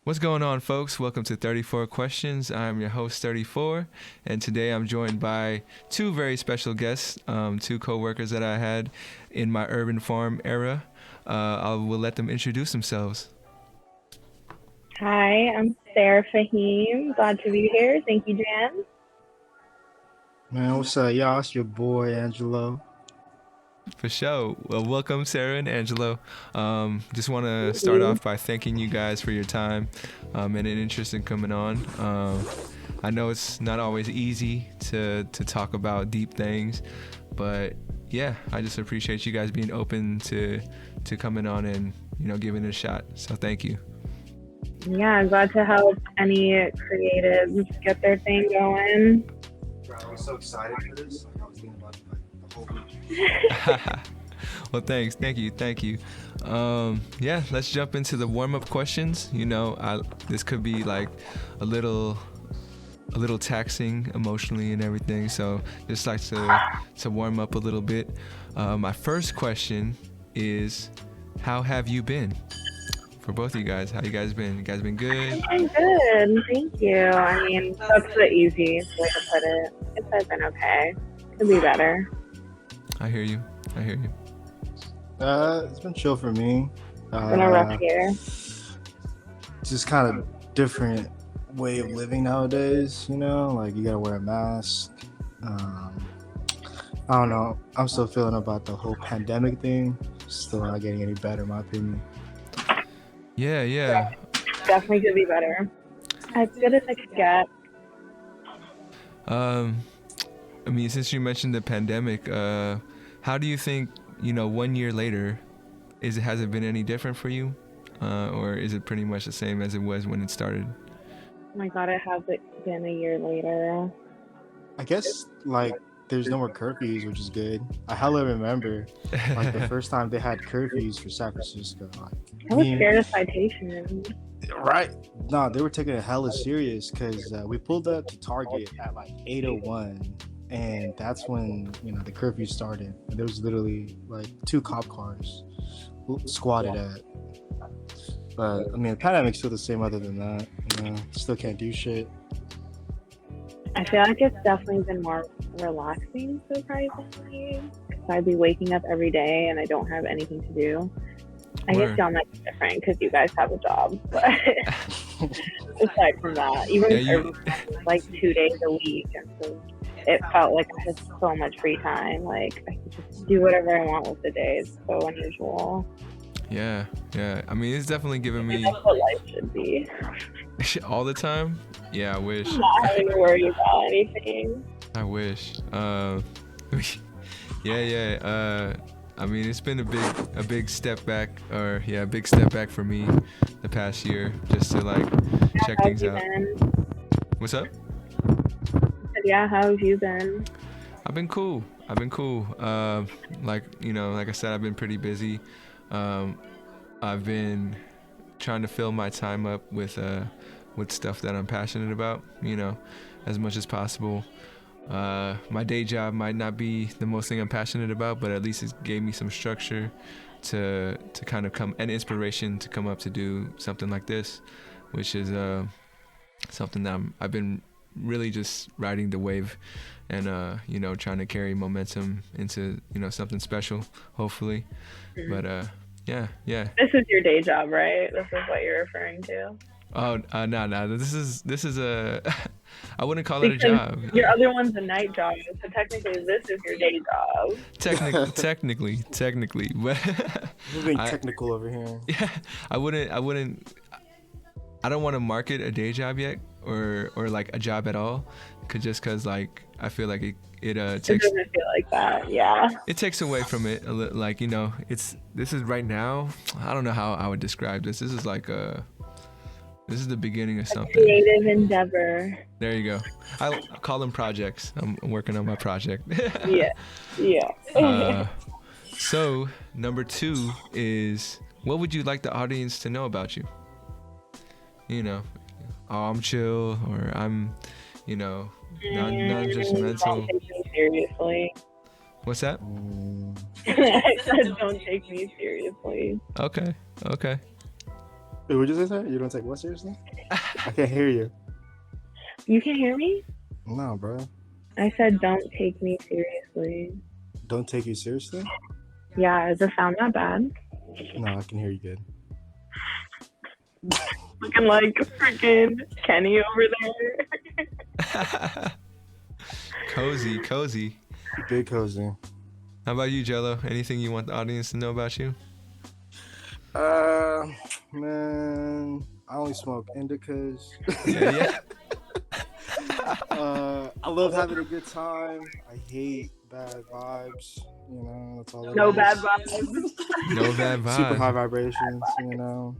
What's going on, folks? Welcome to 34 Questions. I'm your host, 34, and today I'm joined by two very special guests, two co-workers that I had in my urban farm era. I will let them introduce themselves. Hi, I'm Sarah Fahim. Glad to be here. Thank you, Jan. Man, what's up, y'all? It's your boy, Angelo. For sure. Well, welcome, Sarah and Angelo. Just want to start off by thanking you guys for your time and an interest in coming on. I know it's not always easy to talk about deep things, but yeah, I just appreciate you guys being open to coming on and, giving it a shot. So thank you. Yeah, I'm glad to help any creatives get their thing going. I was so excited for this. I was thinking about it the whole week. Well, thanks. Thank you. Yeah, let's jump into the warm-up questions. This could be like a little taxing emotionally and everything. So just like to warm up a little bit. My first question is, how have you been? For both of you guys, how you guys been? You guys been good? I'm good, thank you. I mean, that's the easy way to put it. I've been okay. Could be better. I hear you. It's been chill for me. It's been a rough year. Just kind of different way of living nowadays, like you gotta wear a mask. I don't know. I'm still feeling about the whole pandemic thing. Still not getting any better, in my opinion. Yeah. Definitely could be better. As good as I could get. I mean, since you mentioned the pandemic, how do you think, 1 year later, has it been any different for you? Or is it pretty much the same as it was when it started? Oh my God, it hasn't been a year later. I guess, there's no more curfews, which is good. I hella remember, the first time they had curfews for San Francisco. I was scared of citations. Right. No, they were taking it hella serious because we pulled up to Target at 8:01, and that's when the curfew started. And there was literally 2 cop cars squatted at. But I mean, the pandemic's still the same. Other than that, still can't do shit. I feel like it's definitely been more relaxing, surprisingly, because I'd be waking up every day and I don't have anything to do. I guess y'all might be different because you guys have a job, but aside from that, even it's 2 days a week, and so it felt like I had so much free time. I could just do whatever I want with the day. It's so unusual. Yeah. I mean, it's definitely given me. That's what life should be. All the time? Yeah, I wish. Not having to worry about anything. I wish. Yeah. I mean, it's been a big step back, a big step back for me the past year, just to check things out. What's up? Yeah, how have you been? I've been cool. Like I said, I've been pretty busy. I've been trying to fill my time up with stuff that I'm passionate about, as much as possible. My day job might not be the most thing I'm passionate about, but at least it gave me some structure to kind of come, and inspiration to come up to do something like this, which is something that I've been really just riding the wave and trying to carry momentum into something special, hopefully. But yeah. This is your day job, right? This is what you're referring to. Oh, no. This is a. I wouldn't call it a job. Your other one's a night job, so technically this is your day job. Technically, but we're being technical over here. Yeah, I wouldn't. I don't want to market a day job yet, or a job at all, cause I feel like it takes. It doesn't feel like that, yeah. It takes away from it, this is right now. I don't know how I would describe this. This is This is the beginning of something. Creative endeavor. There you go. I call them projects. I'm working on my project. Yeah. So, number 2 is, what would you like the audience to know about you? I'm chill, or I'm, non-judgmental. Don't take me seriously. What's that? I said don't take me seriously. Okay. Wait, what'd you say, sir? You don't take what seriously? I can't hear you. You can hear me? No, bro. I said don't take me seriously. Don't take you seriously? Yeah, does it sound that bad? No, I can hear you good. Looking like freaking Kenny over there. Cozy. Big cozy. How about you, Jello? Anything you want the audience to know about you? Man, I only smoke indicas. Yeah. I love having a good time. I hate bad vibes. You know, that's all. No bad vibes. No bad vibes. Super high vibrations. You know.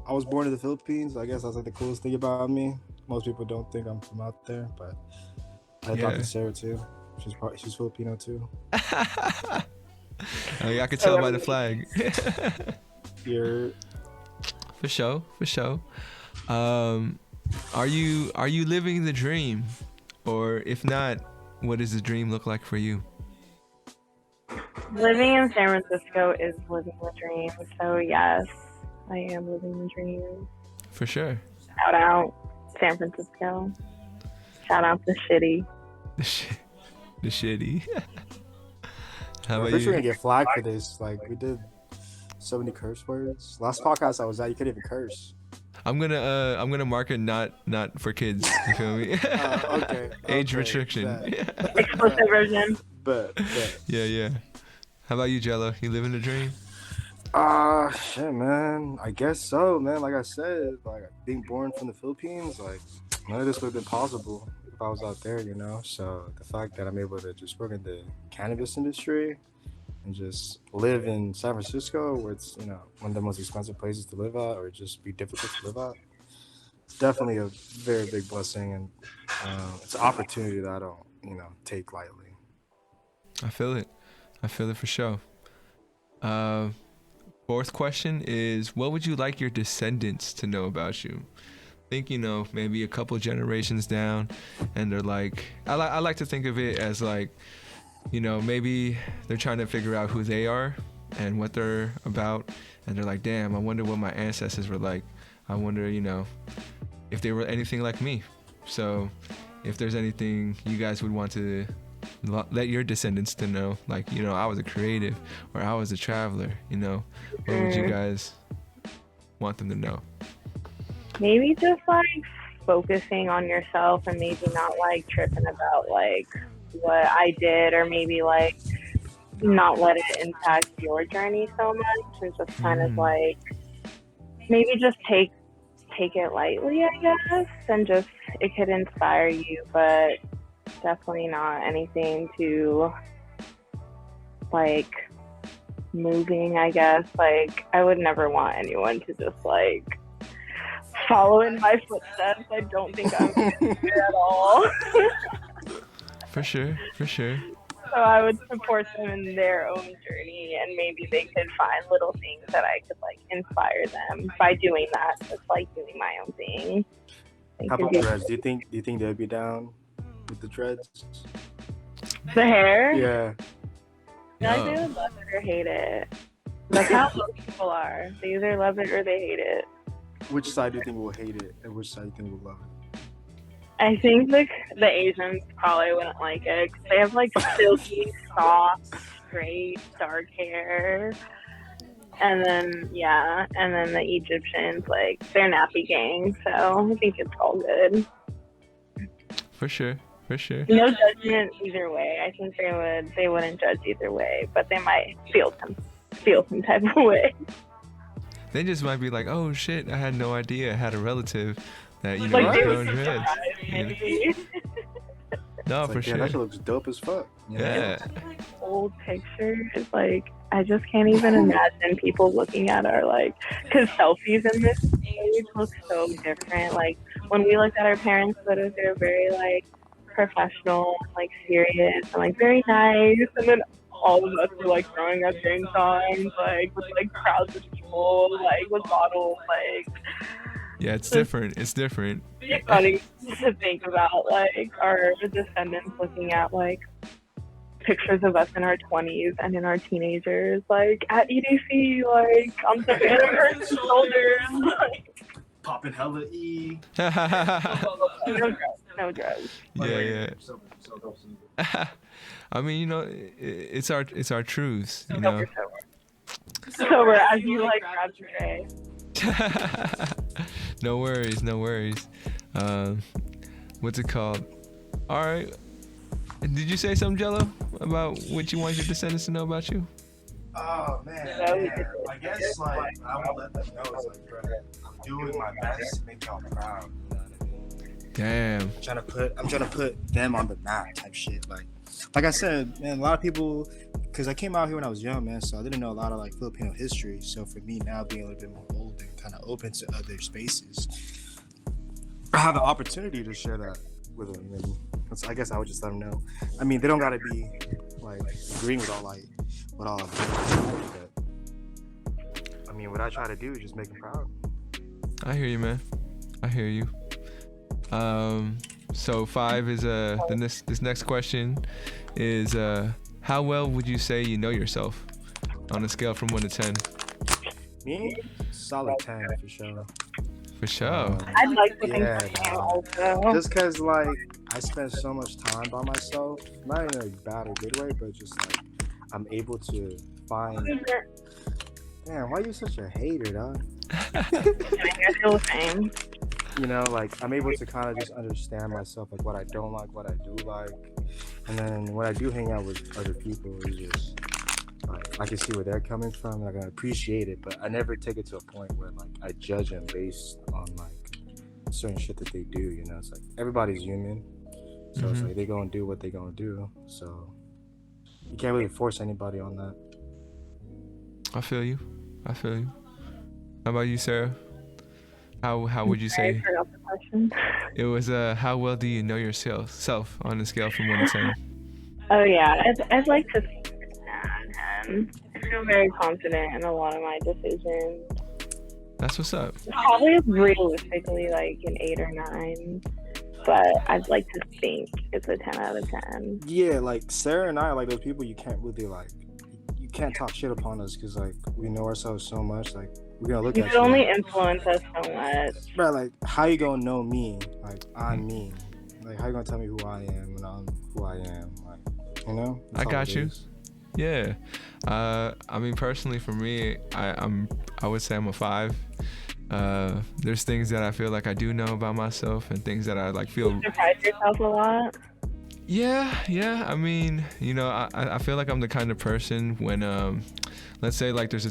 I was born in the Philippines. I guess that's like the coolest thing about me. Most people don't think I'm from out there, but I talked to Sarah too. She's Filipino too. Oh, yeah, I could tell by the flag. You're For sure. Are you living the dream, or if not, what does the dream look like for you? Living in San Francisco is living the dream. So yes, I am living the dream. For sure. Shout out San Francisco. Shout out the shitty. The shitty. How about we're you? gonna get flagged for this. Like we did so many curse words. Last podcast I was at, you couldn't even curse. I'm gonna mark it not for kids. You feel me? Okay. Age restriction. Explicit version. But Yeah. How about you, Jello? You living the dream? Shit, man. I guess so, man. Like I said, like being born from the Philippines, like none of this would have been possible if I was out there, you know. So the fact that I'm able to just work in the cannabis industry and just live in San Francisco, where it's, you know, one of the most expensive places to live at, or just be difficult to live at, it's definitely a very big blessing, and it's an opportunity that I don't, you know, take lightly. I feel it for sure. Fourth question is, what would you like your descendants to know about you? Think, you know, maybe a couple generations down, and they're like, I like to think of it as like, you know, maybe they're trying to figure out who they are and what they're about, and they're like, damn, I wonder what my ancestors were like. I wonder, you know, if they were anything like me. So if there's anything you guys would want to let your descendants to know, like, you know, I was a creative, or I was a traveler, you know, what would you guys want them to know? Maybe just like focusing on yourself, and maybe not like tripping about like what I did, or maybe like not let it impact your journey so much, and just kind of like maybe just take it lightly, I guess, and just it could inspire you, but definitely not anything too like moving, I guess. Like I would never want anyone to just like follow in my footsteps. I don't think I'm there at all. For sure. So I would support them in their own journey, and maybe they could find little things that I could like inspire them by doing that, just like doing my own thing. How about dreads? Do you think they'd be down with the dreads? The hair? Yeah. I think they would love it or hate it. That's how most people are. They either love it or they hate it. Which side do you think will hate it, and which side do you think will love it? I think the Asians probably wouldn't like it, because they have like silky, soft, straight, dark hair. And then the Egyptians, like, they're nappy gang, so I think it's all good. For sure. No judgment either way. I think they wouldn't judge either way, but they might feel some type of way. They just might be like, oh shit, I had no idea I had a relative that, you know, Like, they growing would dreads. maybe. No, It's for like, sure. that shit looks dope as fuck. You know? Yeah. Old pictures, like, I just can't even imagine people looking at our, like, because selfies in this age look so different. Like, when we looked at our parents' photos, they were very, like, professional, like, serious, and, like, very nice. And then all of us were, like, throwing up drink songs, like, with, like, crowds of people, like, with bottles, like. Yeah, it's different. It's funny to think about, like, our descendants looking at, like, pictures of us in our 20s and in our teenagers, like at EDC, like on some anniversary shoulders. Popping hella E. No drugs. No drugs. Yeah. I mean, you know, it's our truths, you know. Sober as you like grab your tray. No worries. What's it called? All right. Did you say something, Jello, about what you want your descendants to know about you? Oh man. I guess like I would let them know it's like, bro, I'm doing my best to make y'all proud. You know what I mean? Damn. I'm trying to put them on the map type shit. Like I said, man, a lot of people, because I came out here when I was young, man, so I didn't know a lot of like Filipino history. So for me now being a little bit more old and kind of open to other spaces, I have the opportunity to share that with them. And I guess I would just let them know. I mean, they don't gotta be like agreeing with all I'm doing, but I mean, what I try to do is just make them proud. I hear you, man. I hear you. So 5 is this next question is how well would you say you know yourself on a scale from 1 to 10? Me? Solid 10 for sure. For sure. I'd like to think so also. Just because like I spend so much time by myself, not in a bad or good way, but just like I'm able to find. Damn, why are you such a hater, dog? I feel the same. You know, like I'm able to kind of just understand myself, like what I don't like, what I do like, and then when I do hang out with other people, it's just like I can see where they're coming from, and I can appreciate it. But I never take it to a point where like I judge them based on like certain shit that they do. You know, it's like everybody's human, so it's like they gonna do what they gonna do. So you can't really force anybody on that. I feel you. How about you, Sarah? How would you say? I forgot the question. It was how well do you know yourself on a scale from 1 to 10? Oh yeah, I'd like to think I feel very confident in a lot of my decisions. That's what's up. Probably realistically like an 8 or 9, but I'd like to think it's a 10 out of 10. Yeah, like Sarah and I are like those people you can't really like. You can't talk shit upon us because like we know ourselves so much. Like we're gonna look You at can you. only influence us so much. Bro, like how you gonna know me? Like I'm me. Like how you gonna tell me who I am when I'm who I am? Like you know? I got you. Yeah. I mean personally for me, I would say I'm a 5. There's things that I feel like I do know about myself and things that I like feel. You surprise yourself a lot. Yeah. I mean, you know, I feel like I'm the kind of person when let's say like there's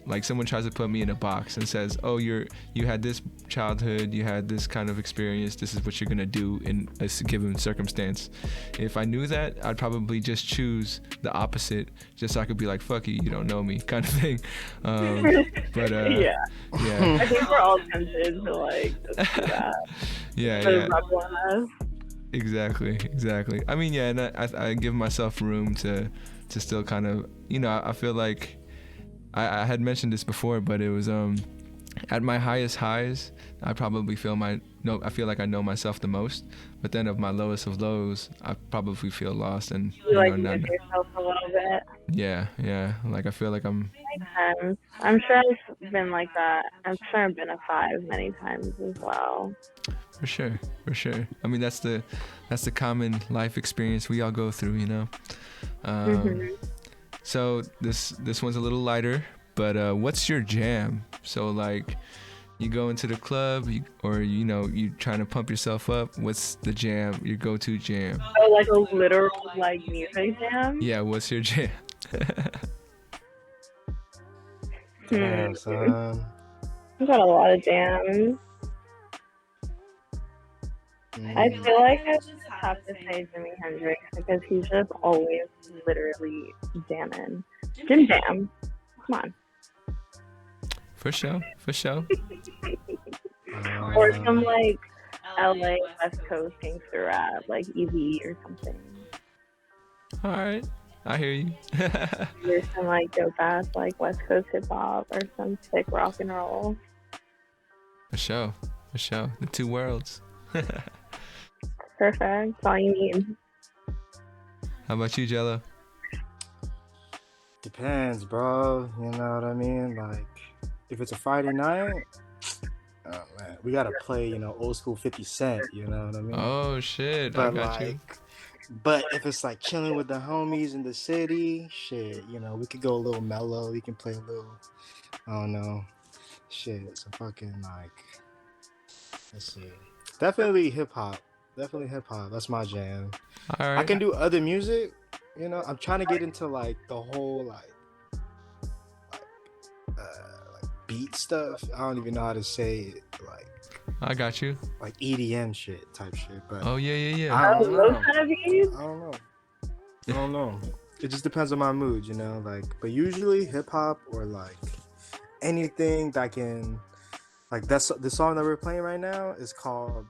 like someone tries to put me in a box and says, oh, you had this childhood, you had this kind of experience, this is what you're gonna do in a given circumstance. If I knew that, I'd probably just choose the opposite, just so I could be like, fuck you don't know me, kind of thing. But yeah. Yeah. I think we're all tempted to like just do that. Yeah. Exactly. I mean, yeah, and I give myself room to still kind of, you know, I feel like I had mentioned this before, but it was at my highest highs, I probably I feel like I know myself the most, but then of my lowest of lows, I probably feel lost and you like lose yourself a little bit. Yeah. Like I feel like I'm. Makes sense. I'm sure I've been like that. I'm sure I've been a 5 many times as well. For sure. I mean, that's the common life experience we all go through, you know. So this one's a little lighter, but what's your jam? So like, you go into the club, or you know, you trying to pump yourself up. What's the jam? Your go-to jam? Oh, like a literal like music jam? Yeah. What's your jam? Damn, son. I've got a lot of jams. I feel like I just have to say Jimi Hendrix because he's just always literally jamming. Jam. Come on. For sure. Or some like LA West Coast gangster rap, like EV or something. All right. I hear you. There's some like dope ass like West Coast hip hop or some sick rock and roll. For sure. The two worlds. Perfect. That's all you need. How about you, Jello? Depends, bro. You know what I mean? Like, if it's a Friday night, oh man, we gotta play, old school 50 Cent. You know what I mean? Oh shit, I But got you. like, but if it's like chilling with the homies in the city, shit, we could go a little mellow. We can play a little, I don't know, shit. So fucking like, let's see, definitely hip hop. Definitely hip hop. That's my jam. All I right. can do other music. I'm trying to get into like the whole like beat stuff. I don't even know how to say it. I got you. Like EDM shit type shit. But Oh yeah, yeah, yeah. I Oh, don't those know. kind of beats? I don't know. I don't know. It just depends on my mood, like, but usually hip hop or like anything that can, like, that's the song that we're playing right now is called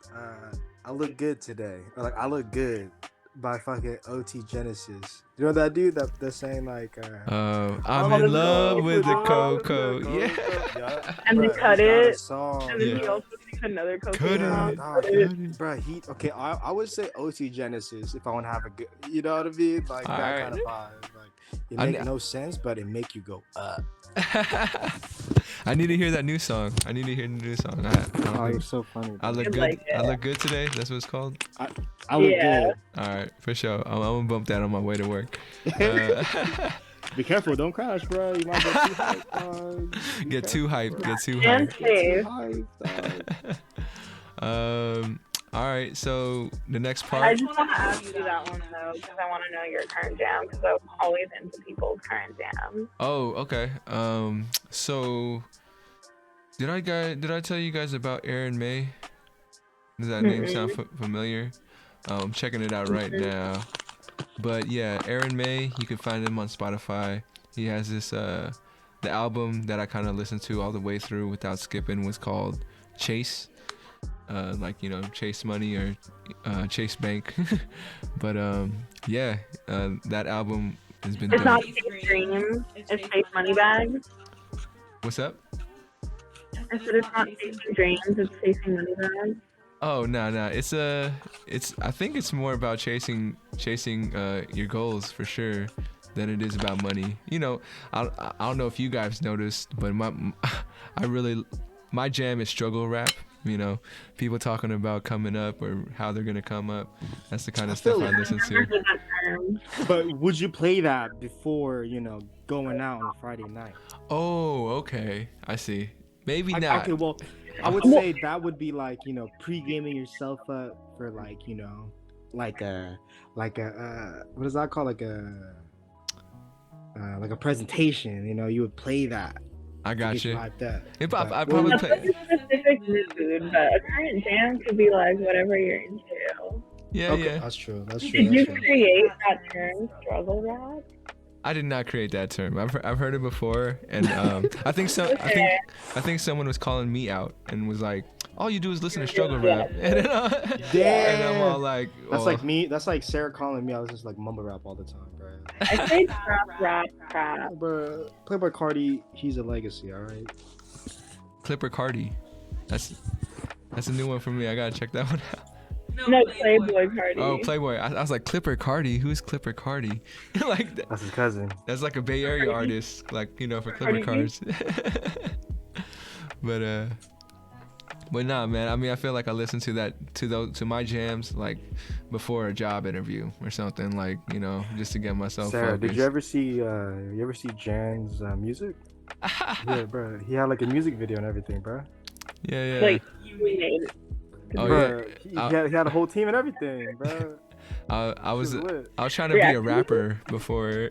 I Look Good Today, or like I Look Good by fucking OT Genesis. You know that dude that's saying like I'm in love with the Coco. Yeah. And they Bruh, cut he's got a it. song, And then he Yeah. also sings another Coco Cut song. it. Dog, Cut it. bruh, okay, I would say OT Genesis if I want to have a good, you know what I mean, like that Alright. kind of vibe. Like it I make kn- no sense, but it make you go up. I need to hear that new song. I need to hear the new song. I don't Oh, think you're so funny. I Bro. look I good. like it. I look good today. That's what it's called. I look Yeah. All right, for sure. I'm gonna bump that on my way to work. good. Be careful, don't crash, bro. You might get too hyped, dog. Be Get too careful, hyped. Get too And hyped. Get too safe. hyped, dog. All right. So the next I part. just want to ask you that one though, because I want to know your current jam, because I'm always into people's current jams. Oh, okay. So did I tell you guys about Aaron May? Does that name sound familiar? I'm checking it out right now. But yeah, Aaron May, you can find him on Spotify. He has this the album that I kind of listened to all the way through without skipping was called Chase. Like, Chase Money or Chase Bank. But yeah, that album has been It's dope. not Chase Dreams, it's Chase Moneybags. What's up? I said it's not Chasing Dreams, it's Chasing Moneybags. Oh no, it's I think it's more about chasing your goals for sure than it is about money. I don't know if you guys noticed, but my jam is struggle rap. People talking about coming up or how they're gonna come up. That's the kind of stuff I listen to. Remember that term. But would you play that before, going out on a Friday night? Oh, okay, I see. Maybe not. Okay, well, I would say that would be like, pre-gaming yourself up for like, like a what is that called? Like a presentation, you would play that. I to got get you. hyped up. If I But probably That's play. like a specific mood, but a current jam could be like whatever you're into. Yeah, Okay, yeah. that's true. That's true. Did you That's true. create that term, struggle rap? I did not create that term. I've heard it before, and I think someone was calling me out and was like, "All you do is listen to struggle rap," and then I'm all like, That's "Oh." like me. That's like Sarah calling me. I was just like mumble rap all the time, bro. I say rap. Bro, Playboy Cardi, he's a legacy. All right. Clipper Cardi. That's a new one for me. I gotta check that one out. No, Playboy Cardi. Oh, Playboy. I was like, Clipper Cardi. Who's Clipper Cardi? Like That's his cousin. that's like a Bay Area artist, like for Clipper Cardi B? cards. But nah, man. I mean, I feel like I listen to my jams like before a job interview or something, like just to get myself Sarah, focused. did you ever see Jan's music? Yeah, bro. He had like a music video and everything, bro. Yeah. Like, you made it. Oh Bro, yeah. he had a whole team and everything, bro. I was Shit lit. trying to be a rapper before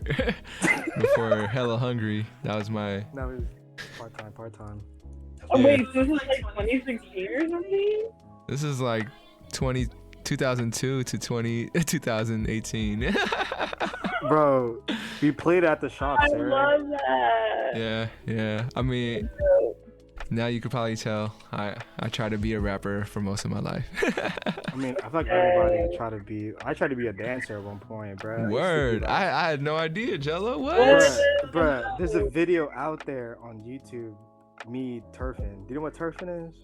Hella Hungry. That was my. Now he's part time. Oh, Yeah. wait, so this is like 2016 or something? This is like 2002 to 2018. Bro, we played at the shop, I Sarah. love that. Yeah. I mean, now you could probably tell I try to be a rapper for most of my life. I mean, I feel like everybody I tried to be a dancer at one point, bro. Word. I had no idea, Jello. What? Bruh, there's a video out there on YouTube, me turfing. Do you know what turfing is?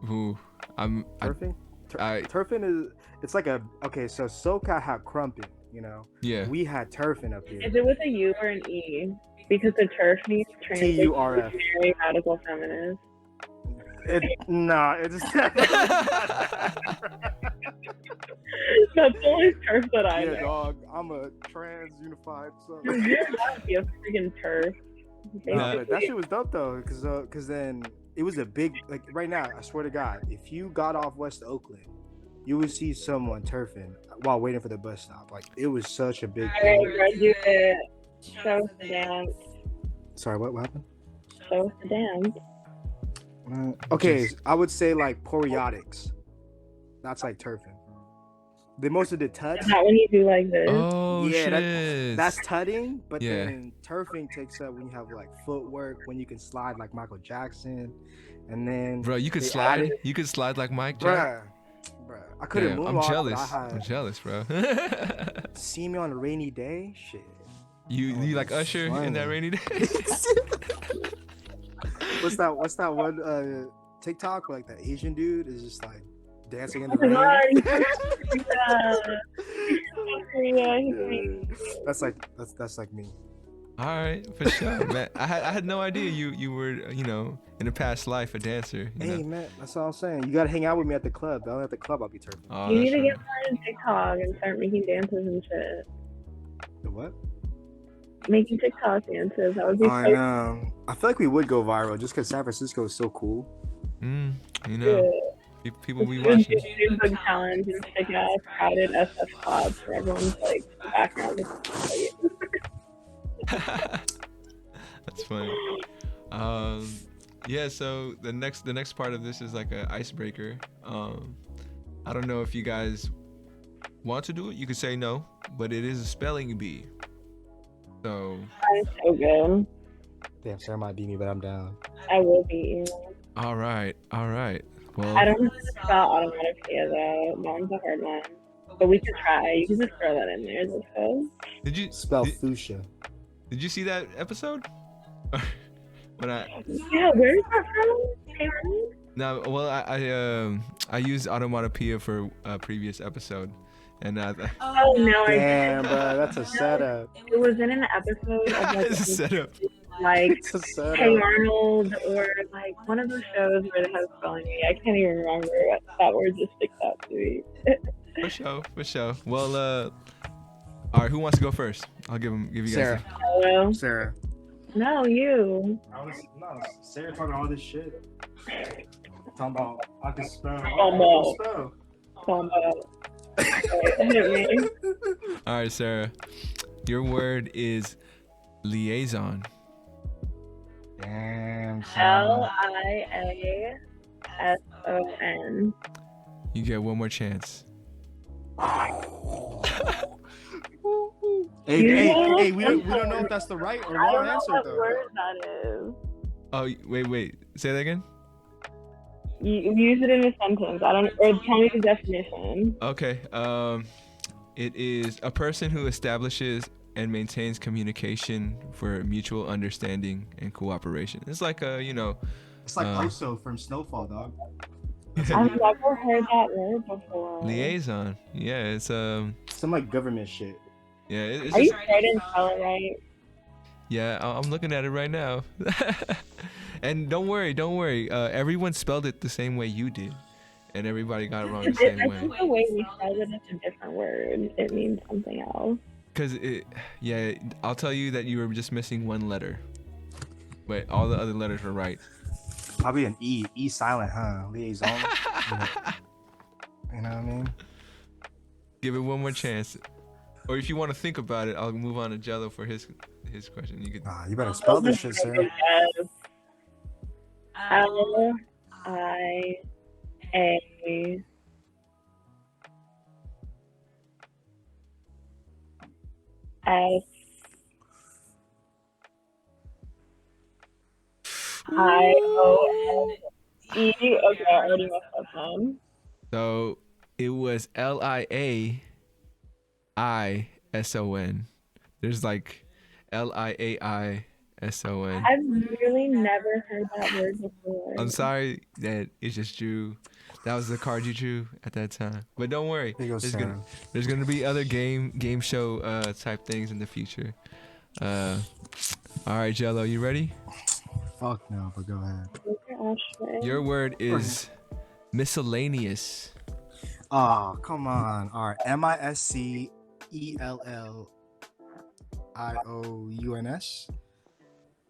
Ooh, Turfing? I Turfing is, it's like okay, so SoCal had crumping, yeah. We had turfing up here. Is it with a U or an E? Because the turf means translates to TURF. very radical feminist. It's That's the only turf that I yeah, know. dog. I'm a trans unified son. Dude, you're allowed to be a freaking turf. No, but that shit was dope though, cause then it was a big like right now. I swear to God, if you got off West Oakland, you would see someone turfing while waiting for the bus stop. Like it was such a big Alright, thing. bro, do it. Show us the dance. Sorry, what happened? Show us the dance. Okay, I would say like poriotics. That's like turfing. The most of the tuts. Is that when you do like this? Oh Yeah, shit. that's tutting, but Yeah. then turfing takes up when you have like footwork, when you can slide like Michael Jackson, and then Bro, you could they slide. added- You could slide like Mike Jack. bruh. I couldn't Damn, moonwalk. I'm But jealous. I I'm had jealous, bro. see me on a rainy day, shit. you like Usher in that funny. rainy day? What's that one TikTok where, like the Asian dude is just like dancing in the Oh my rain? God, That's like me. All right, for sure, man. I had no idea you were in a past life a dancer. You Hey know? man, that's all I'm saying. You gotta hang out with me at the club. Though at the club, I'll be turfing. Oh, You need that's to get right. on TikTok and start making dances and shit. The what? Making TikTok dances. That would be I so know. I feel like we would go viral just because San Francisco is so cool. You know, good. people be We should watching. do big challenge and stick out crowded SF spots where everyone's like background is That's funny. Yeah. So the next part of this is like an icebreaker. I don't know if you guys want to do it. You could say no, but it is a spelling bee. So. I'm so good. Damn, Sarah might beat me, but I'm down. I will beat you. All right. Well. I don't know how to spell automatopoeia though. That one's a hard one. But we can try. You can just throw that in there. Let's go. Did you Spell fuchsia. Did you see that episode? Yeah, where's that from? Karen? No, well, I used automatopoeia for a previous episode, and Oh no, Damn, bro, that's a setup. it was in an episode of like, it's a setup. like It's a setup. Hey Arnold or like one of those shows where they have spelling bee. I can't even remember. That word just sticks out to me. For sure. Well, all right, who wants to go first? I'll give you guys. Sarah. Hello? Sarah. No, you. Sarah talking all this shit. Talking about I can spell. Combo. Combo. Hit me. All right, Sarah. Your word is liaison. Damn. Sarah. Liason. You get one more chance. Hey, we don't know if that's the right or I wrong don't know answer what though. word that is. Oh, wait. Say that again. You use it in a sentence. I don't. Or tell me the definition. Okay. It is a person who establishes and maintains communication for mutual understanding and cooperation. It's like It's like Oso from Snowfall, dog. I've never heard that word before. liaison. Yeah, it's Some like government shit. yeah, it's Are you just, trying to spell it right? yeah. I'm looking at it right now. And don't worry. Everyone spelled it the same way you did, and everybody got it wrong the same I way. think the way we spelled it is a different word. It means something else. Cause I'll tell you that you were just missing one letter, but all the other letters were right. Probably an E. E silent, huh? Liaison. You know what I mean? Give it one more chance, or if you want to think about it, I'll move on to Jello for his question. You could. Nah, you better spell this shit, Sarah. Liason. Okay, I already messed up then. So it was liaison. There's like liaison. I've really never heard that word before. I'm sorry that it's just drew. That was the card you drew at that time. But don't worry. Here you go, Sarah. There's gonna be other game show type things in the future. All right, Gelo, you ready? Fuck no, but go ahead. Okay, Ashley. Your word is miscellaneous. Oh, come on. All right. MISCELLIOUNS.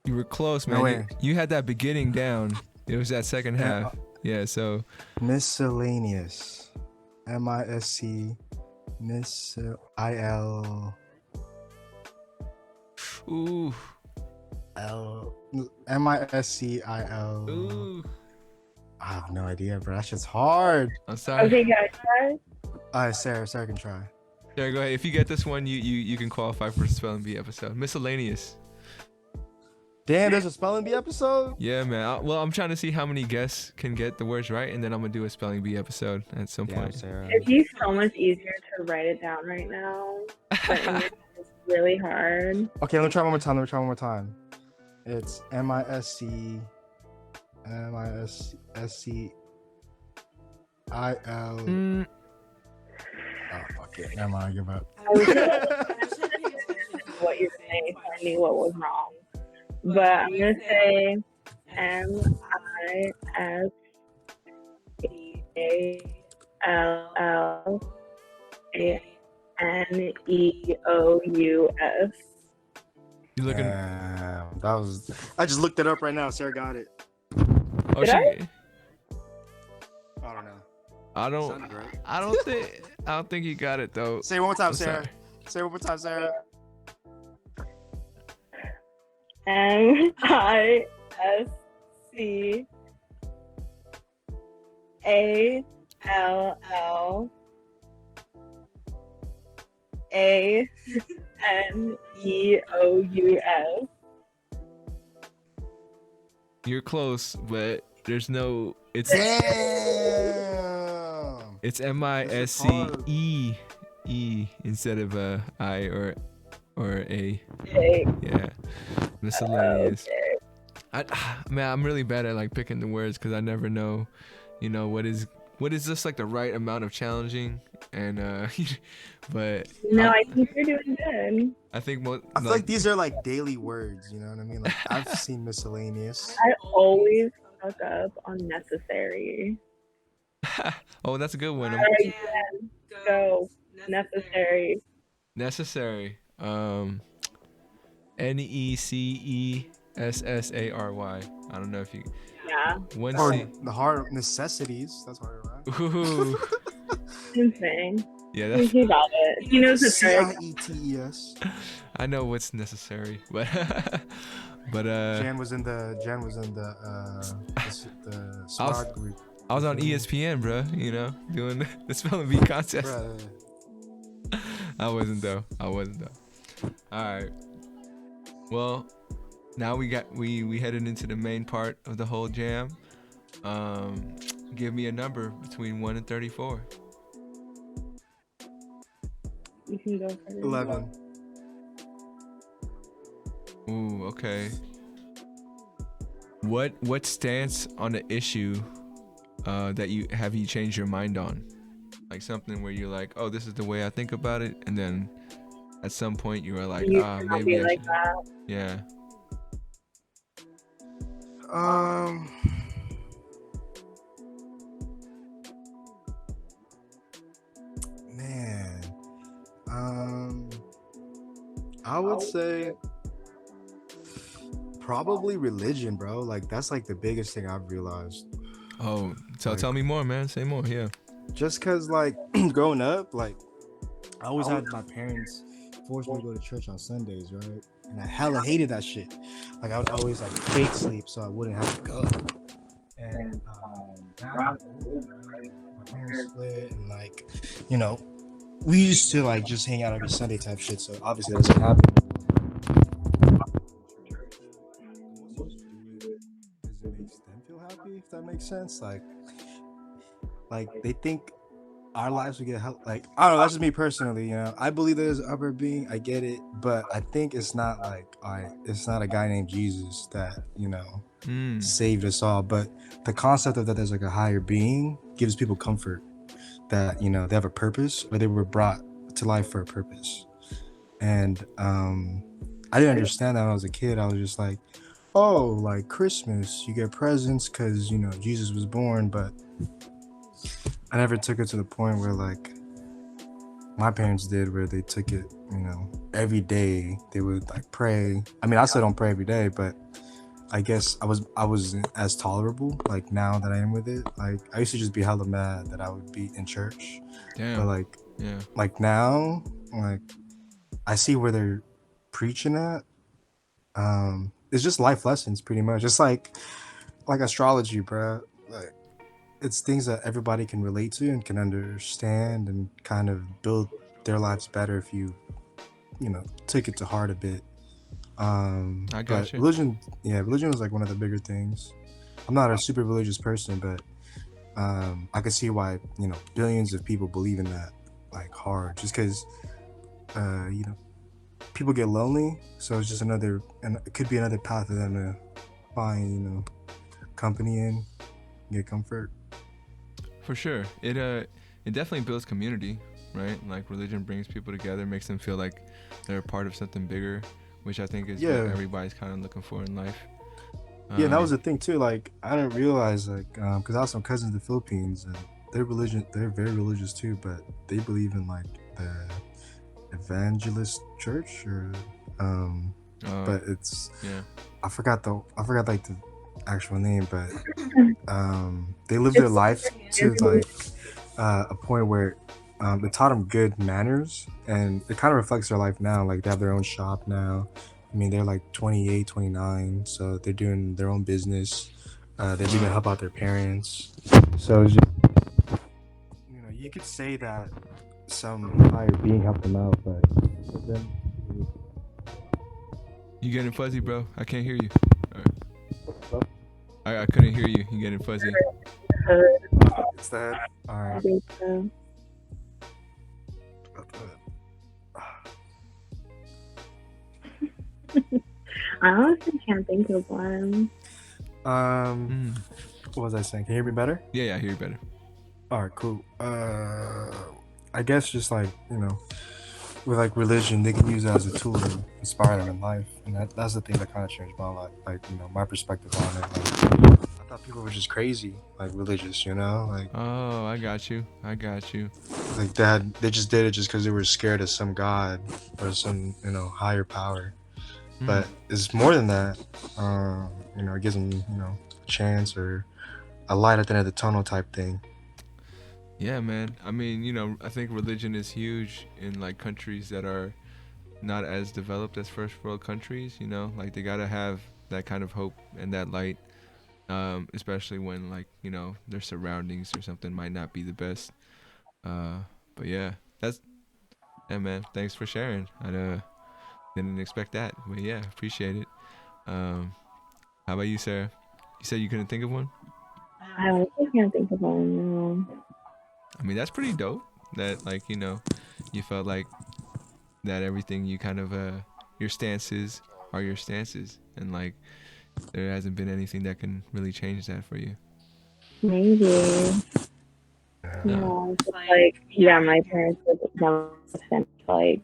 You were close, man. No way. You had that beginning down. It was that second half. Yeah, so Miscellaneous. MISC. IL. ooh. L. MISCIL. Ooh. I have no idea, bro. That shit's hard. I'm sorry. Okay, guys. All right, Sarah can try. Yeah, go ahead. If you get this one, you can qualify for a spelling bee episode. Miscellaneous. Damn, there's a spelling bee episode? Yeah, man. Well, I'm trying to see how many guests can get the words right, and then I'm gonna do a spelling bee episode at some point. Sarah. It'd be so much easier to write it down right now, but it's really hard. Okay, let me try one more time. It's MISCIL. Oh, fuck it. Never mind, I give up. I was what you're saying, so I knew what was wrong. But I'm gonna say MISCALLANEOUS. You looking? That was. I just looked it up right now. Sarah got it. Oh, Did shit. I don't know. I don't. Sounded right. I don't think you got it though. Say it one more time, I'm Sarah. sorry. Say it one more time, Sarah. MISCALLANEOUS. You're close, but there's no. It's Damn. it's MISCE instead of a I or a. Yeah, miscellaneous. Man, I'm really bad at like picking the words because I never know, what is just like the right amount of challenging, and but No, I think you're doing good. I think I feel like these are like daily words. You know what I mean? Like I've seen miscellaneous. I always fuck up on necessary. Oh, that's a good one. Alright, go. Necessary. Necessary. NECESSARY. I don't know if you. Yeah. One Or C. the hard necessities. That's hard, right? Ooh. Insane. Yeah, that's. He got it. He knows the trick. CIETES. I know what's necessary, but Jan was in the smart group. I was on ESPN, bro. Doing the spelling bee contest. Bruh. I wasn't though. All right. Well, now we headed into the main part of the whole jam. Give me a number between 1 and 34. You can go for it. 11. Ooh, okay. What stance on the issue that you changed your mind on? Like something where you're like, oh, this is the way I think about it, and then at some point you were like, You cannot maybe be I like should. that. Yeah. Man. I would say probably religion, bro. Like that's like the biggest thing I've realized. Oh, tell me more, man. Say more. Yeah. Just cause like growing up, like I always had my parents force me to go to church on Sundays, right? And I hella hated that shit. Like I would always like fake sleep so I wouldn't have to go. And now my parents split, and like, we used to like just hang out every Sunday type shit. So obviously that doesn't happen. Does it make them feel happy? If that makes sense, like they think our lives would get like, I don't know, that's just me personally, I believe there's an upper being, I get it, but I think it's not like it's not a guy named Jesus that saved us all, but the concept of that there's like a higher being gives people comfort that they have a purpose, or they were brought to life for a purpose. And I didn't understand that when I was a kid. I was just like, oh, like Christmas, you get presents because Jesus was born. But I never took it to the point where like my parents did, where they took it, every day they would like pray. I mean, I still don't pray every day, but I guess I wasn't as tolerable like now that I am with it. Like I used to just be hella mad that I would be in church, but Damn. like Yeah. like now, like I see where they're preaching at. It's just life lessons, pretty much. It's like astrology, bro. Like it's things that everybody can relate to and can understand and kind of build their lives better if you take it to heart a bit. I But got you. religion, yeah, religion was like one of the bigger things. I'm not a super religious person, but I can see why billions of people believe in that like hard, just because uh, you know people get lonely, so it's just another, and it could be another path for them to find company in, get comfort. For sure. It definitely builds community, right? Like religion brings people together, makes them feel like they're a part of something bigger, which I think is what Yeah, everybody's kind of looking for in life. yeah, and that was Um, the thing too. Like I didn't realize because I have some cousins in the Philippines and they're very religious too, but they believe in like the evangelist church or um uh, but it's yeah. I forgot like the actual name, but they live their It's life to like a point where it taught them good manners, and it kind of reflects their life now. Like they have their own shop now. I mean, they're like 28, 29, so they're doing their own business. They even help out their parents. So it's just, you could say that some higher being helped them out, but then You getting fuzzy, bro? I can't hear you. I couldn't hear you. You getting fuzzy. it's that. All I right. think so. I honestly can't think of one. Um, Mm. what was I saying? Can you hear me better? Yeah, I hear you better. All right, cool. I guess just like with like religion, they can use it as a tool to inspire them in life, and that's the thing that kind of changed my life. Like my perspective on it. Like, I thought people were just crazy, like religious. Oh, I got you. I got you. Like that they just did it just because they were scared of some god or some higher power. Mm. But it's more than that. It gives them a chance or a light at the end of the tunnel type thing. Yeah, man. I mean, I think religion is huge in like countries that are not as developed as first world countries. Like they gotta have that kind of hope and that light, especially when like their surroundings or something might not be the best. Uh, but yeah, that's yeah, man. Thanks for sharing. I didn't expect that, but yeah, appreciate it. Um, how about you, Sarah? You said you couldn't think of one. I honestly can't think of one. No. I mean, that's pretty dope. That like you felt like that everything you kind of your stances are your stances, and like there hasn't been anything that can really change that for you. Maybe. No. Yeah, just like, yeah, my parents would never send like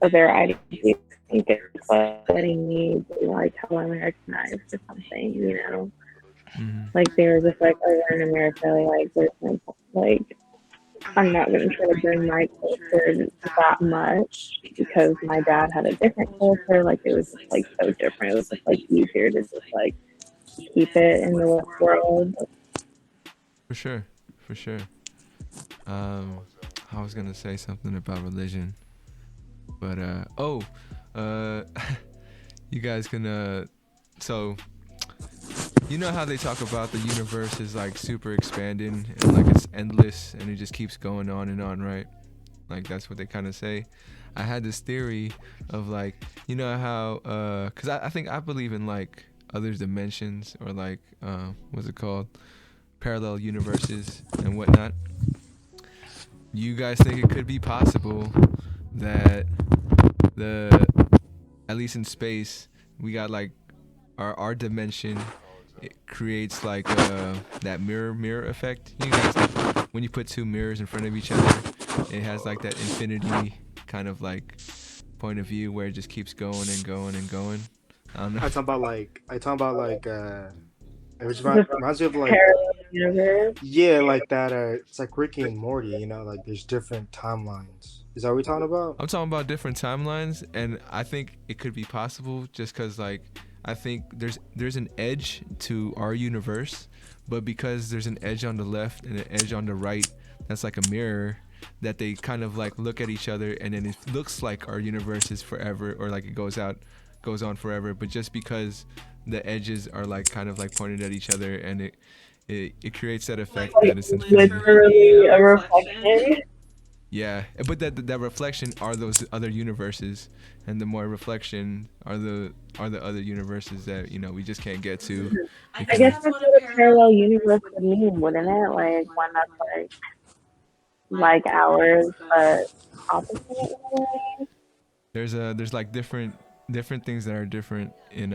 of their ideas. I think it's like letting me be like how Americanized or something. Mm-hmm. Like they were just like, oh, we're in America, like there's no like I'm not gonna try to bring my culture that much because my dad had a different culture. Like it was just like so different. It was just like easier to just like keep it in the world. For sure, for sure. Um, I was gonna say something about religion, but uh, you guys can so you know how they talk about the universe is like super expanding and like it's endless and it just keeps going on and on, right? Like that's what they kind of say. I had this theory of like, how cuz I think I believe in like other dimensions or like what's it called? Parallel universes and whatnot. You guys think it could be possible that the at least in space we got like our dimension, it creates like that mirror effect. You guys, when you put two mirrors in front of each other, it has like that infinity kind of like point of view where it just keeps going and going and going. I don't know. I talk about like it reminds me of like Parallel universe. yeah, like that it's like Ricky and Morty, you know, like there's different timelines. Is that what we're talking about? I'm talking about different timelines, and I think it could be possible just because, like, I think there's an edge to our universe, but because there's an edge on the left and an edge on the right, that's like a mirror that they kind of like look at each other, and then it looks like our universe is forever, or like it goes on forever. But just because the edges are like kind of like pointed at each other, and it creates that effect that it's infinity. Literally a reflection. Yeah, but that reflection are those other universes, and the more reflection are the other universes that we just can't get to. I guess that's what a parallel universe would mean, wouldn't it? Like one that's like ours, but opposite in a way. There's like different things that are different in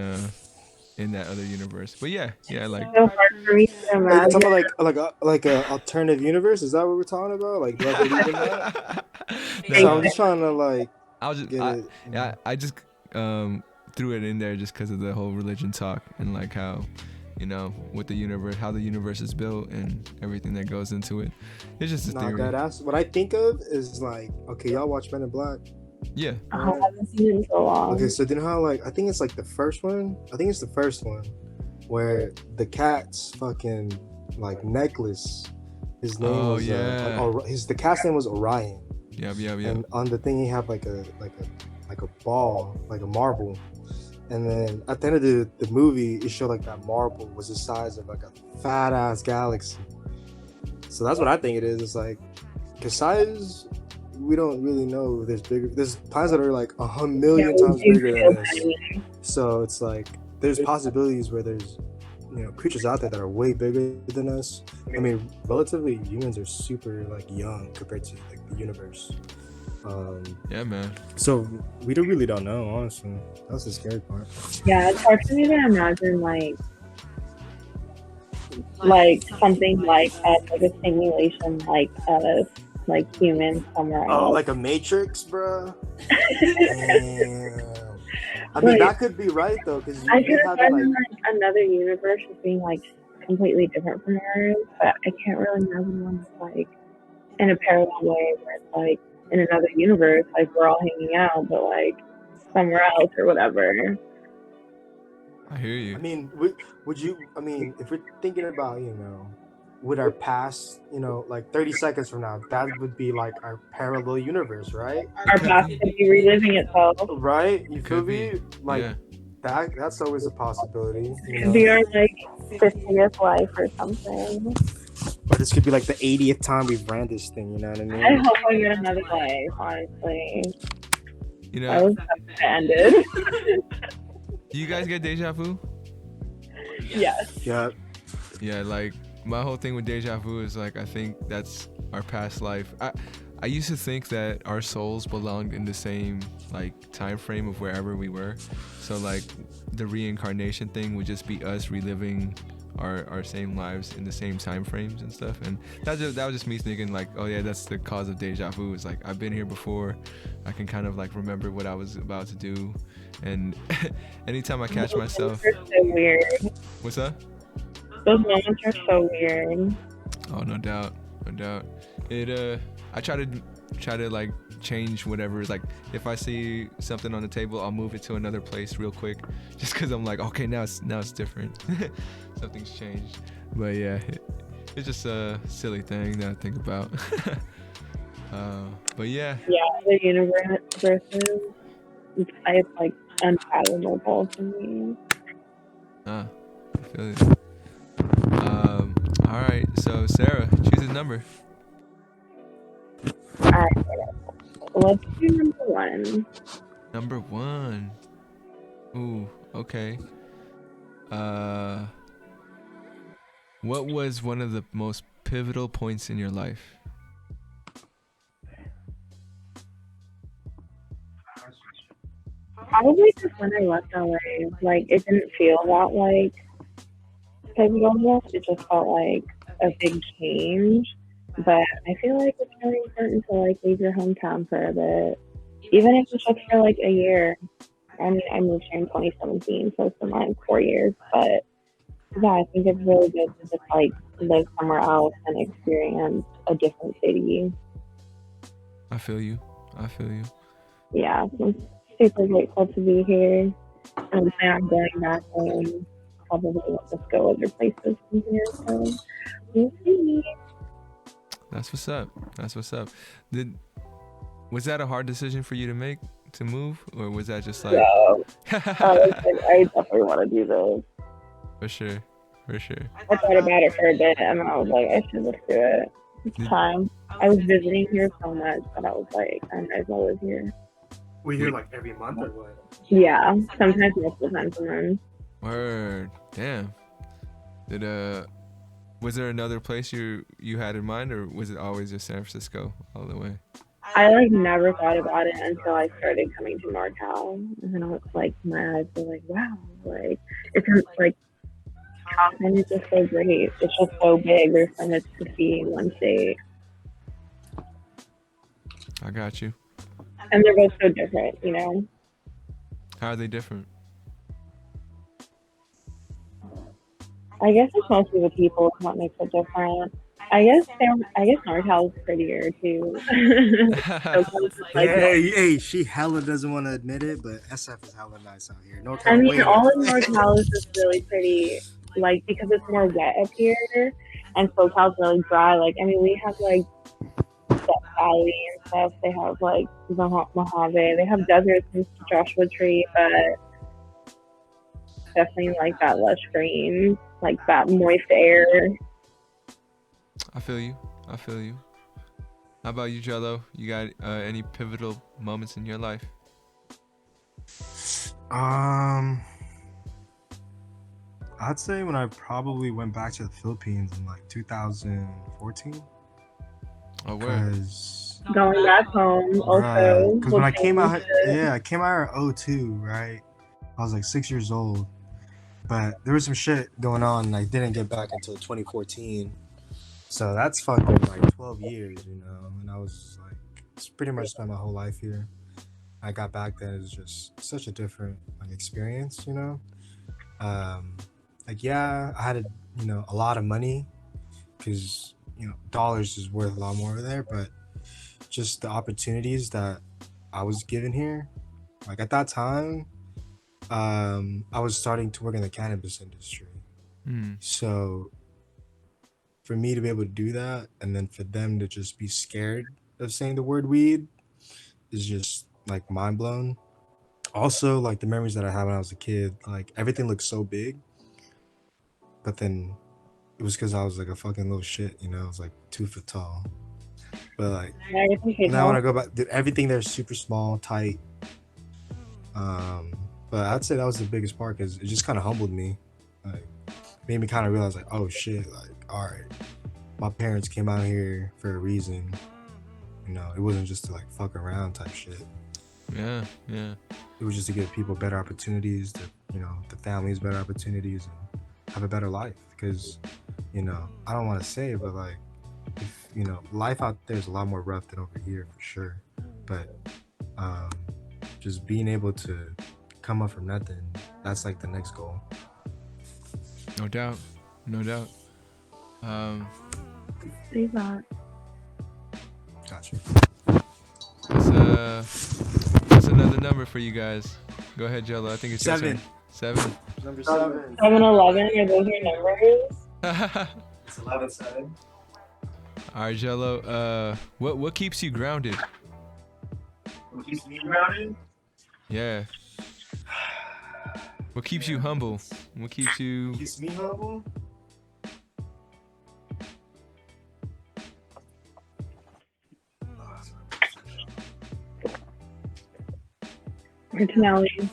that other universe. But yeah, like So hard for me to Like, imagine. talking about like a alternative universe. Is that what we're talking about? Like, do I believe in that? So I'm just trying to like I just threw it in there just because of the whole religion talk and like how with the universe, how the universe is built and everything that goes into it. It's just a Not theory. that what I think of is like, okay, y'all watch Men in Black. Yeah. I haven't seen it in so long. Okay, so then how like I think it's like the first one. I think it's the first one where the cat's fucking like necklace. His name was the cat's name was Orion. Yeah. And on the thing he had like a ball, like a marble. And then at the end of the movie, it showed like that marble was the size of like a fat ass galaxy. So that's what I think it is. It's like, cause size, we don't really know. There's planets that are like 100,000,000 times bigger than this. So it's like there's possibilities where there's creatures out there that are way bigger than us. I mean, relatively humans are super like young compared to like the universe. Yeah, man. So we really don't know, honestly. That's the scary part. Yeah, it's hard for me to imagine like something like a simulation like us, like humans somewhere else. Oh, like a Matrix, bro. Damn. I mean, that could be right though, because I could imagine like another universe as being like completely different from ours, but I can't really imagine one that's like in a parallel way where it's like in another universe, like we're all hanging out, but like somewhere else or whatever. I hear you. I mean, would you? I mean, if we're thinking about with our past, like 30 seconds from now, that would be like our parallel universe, right? Our past could be reliving itself. Right? You could be like yeah. That's always a possibility. Could be our like 50th life or something. Or this could be like the 80th time we've ran this thing. You know what I mean? I hope I get another life. Honestly, I was ended. Do you guys get deja vu? Yes. Yeah. Yeah, like my whole thing with deja vu is like I think that's our past life. I used to think that our souls belonged in the same like time frame of wherever we were. So like the reincarnation thing would just be us reliving our same lives in the same time frames and stuff. And that was just me thinking like, oh yeah, that's the cause of deja vu. It's like I've been here before. I can kind of like remember what I was about to do. And anytime I catch myself. Those moments are so weird. What's that? Those moments are so weird. Oh, no doubt. I try to like change whatever. Like if I see something on the table, I'll move it to another place real quick, just because I'm like, okay, now it's different. Something's changed. But yeah, it's just a silly thing that I think about. But yeah. Yeah, the universes. It's like unfathomable to me. I feel it. All right, so Sarah, choose a number. Alright, let's do number 1. Number 1. Ooh, okay. What was one of the most pivotal points in your life? Probably just when I left LA. Like, it didn't feel that like pivotal. It just felt like a big change. But I feel like it's really important to like leave your hometown for a bit. even if it's just for like a year. I mean, I moved here in 2017, so it's been like 4 years. But yeah, I think it's really good to just like live somewhere else and experience a different city. I feel you. I feel you. Yeah, so I'm super grateful to be here. I'm plan on going back home. Probably will just go other places from here. So we'll see. That's what's up. That's what's up. Was that a hard decision for you to make to move, or was that just like? So I was like, I definitely want to do this. For sure. For sure. I thought about it for a bit, and I was like, I should just do it. It's time. I was visiting here so much that I was like, I might as well live here. We here like every month or what? Yeah, sometimes multiple times a month. Word. Damn. Was there another place you had in mind, or was it always just San Francisco all the way? I like never thought about it until I started coming to NorCal, and then I was like, my eyes were like, wow, like it's like California is just so great. It's just so big. There's so much to see in one state, I got you. and they're both so different, you know. How are they different? I guess it's mostly the people what makes it different. I guess NorCal is prettier too. Hey, she hella doesn't want to admit it, but SF is hella nice out here. NorCal, I mean, all of NorCal is just really pretty, like because it's more wet up here, and SoCal's really dry. Like, I mean, we have like Death Valley and stuff. They have like Mojave. They have deserts and Joshua Tree, but definitely like that lush green, like that moist air. I feel you. I feel you. How about you, Gelo? You got any pivotal moments in your life? I'd say when I probably went back to the Philippines in like 2014. Oh, word. Going back home also. Because when I came out, I came out in 02, right? I was like 6 years old, but there was some shit going on, and I didn't get back until 2014. So that's fucking like 12 years, you know. And I was like, it's pretty much spent my whole life here. I got back then, it was just such a different like experience, you know. Like yeah, I had a lot of money because dollars is worth a lot more over there, but just the opportunities that I was given here, like at that time, I was starting to work in the cannabis industry. So for me to be able to do that, and then for them to just be scared of saying the word weed, is just like mind blown. Also, like the memories that I had when I was a kid, like everything looked so big, but then it was because I was like a fucking little shit, I was like 2 foot tall. But like now when I go back, dude, everything there's super small, tight. But I'd say that was the biggest part because it just kind of humbled me, like made me kind of realize like, oh shit, like all right, my parents came out here for a reason. It wasn't just to like fuck around type shit. Yeah. It was just to give people better opportunities, to the families better opportunities, and have a better life. Because I don't want to say it, but like if life out there is a lot more rough than over here for sure. But just being able to come up from nothing, that's like the next goal. No doubt. Say that. Gotcha. That's another number for you guys. Go ahead, Gelo. I think it's 7. 7. Number 7. 7-11. Are those your numbers? It's 11-7. All right, Gelo. What keeps you grounded? What keeps me grounded? Yeah. What keeps you humble? What keeps you? Keeps me humble? Personality.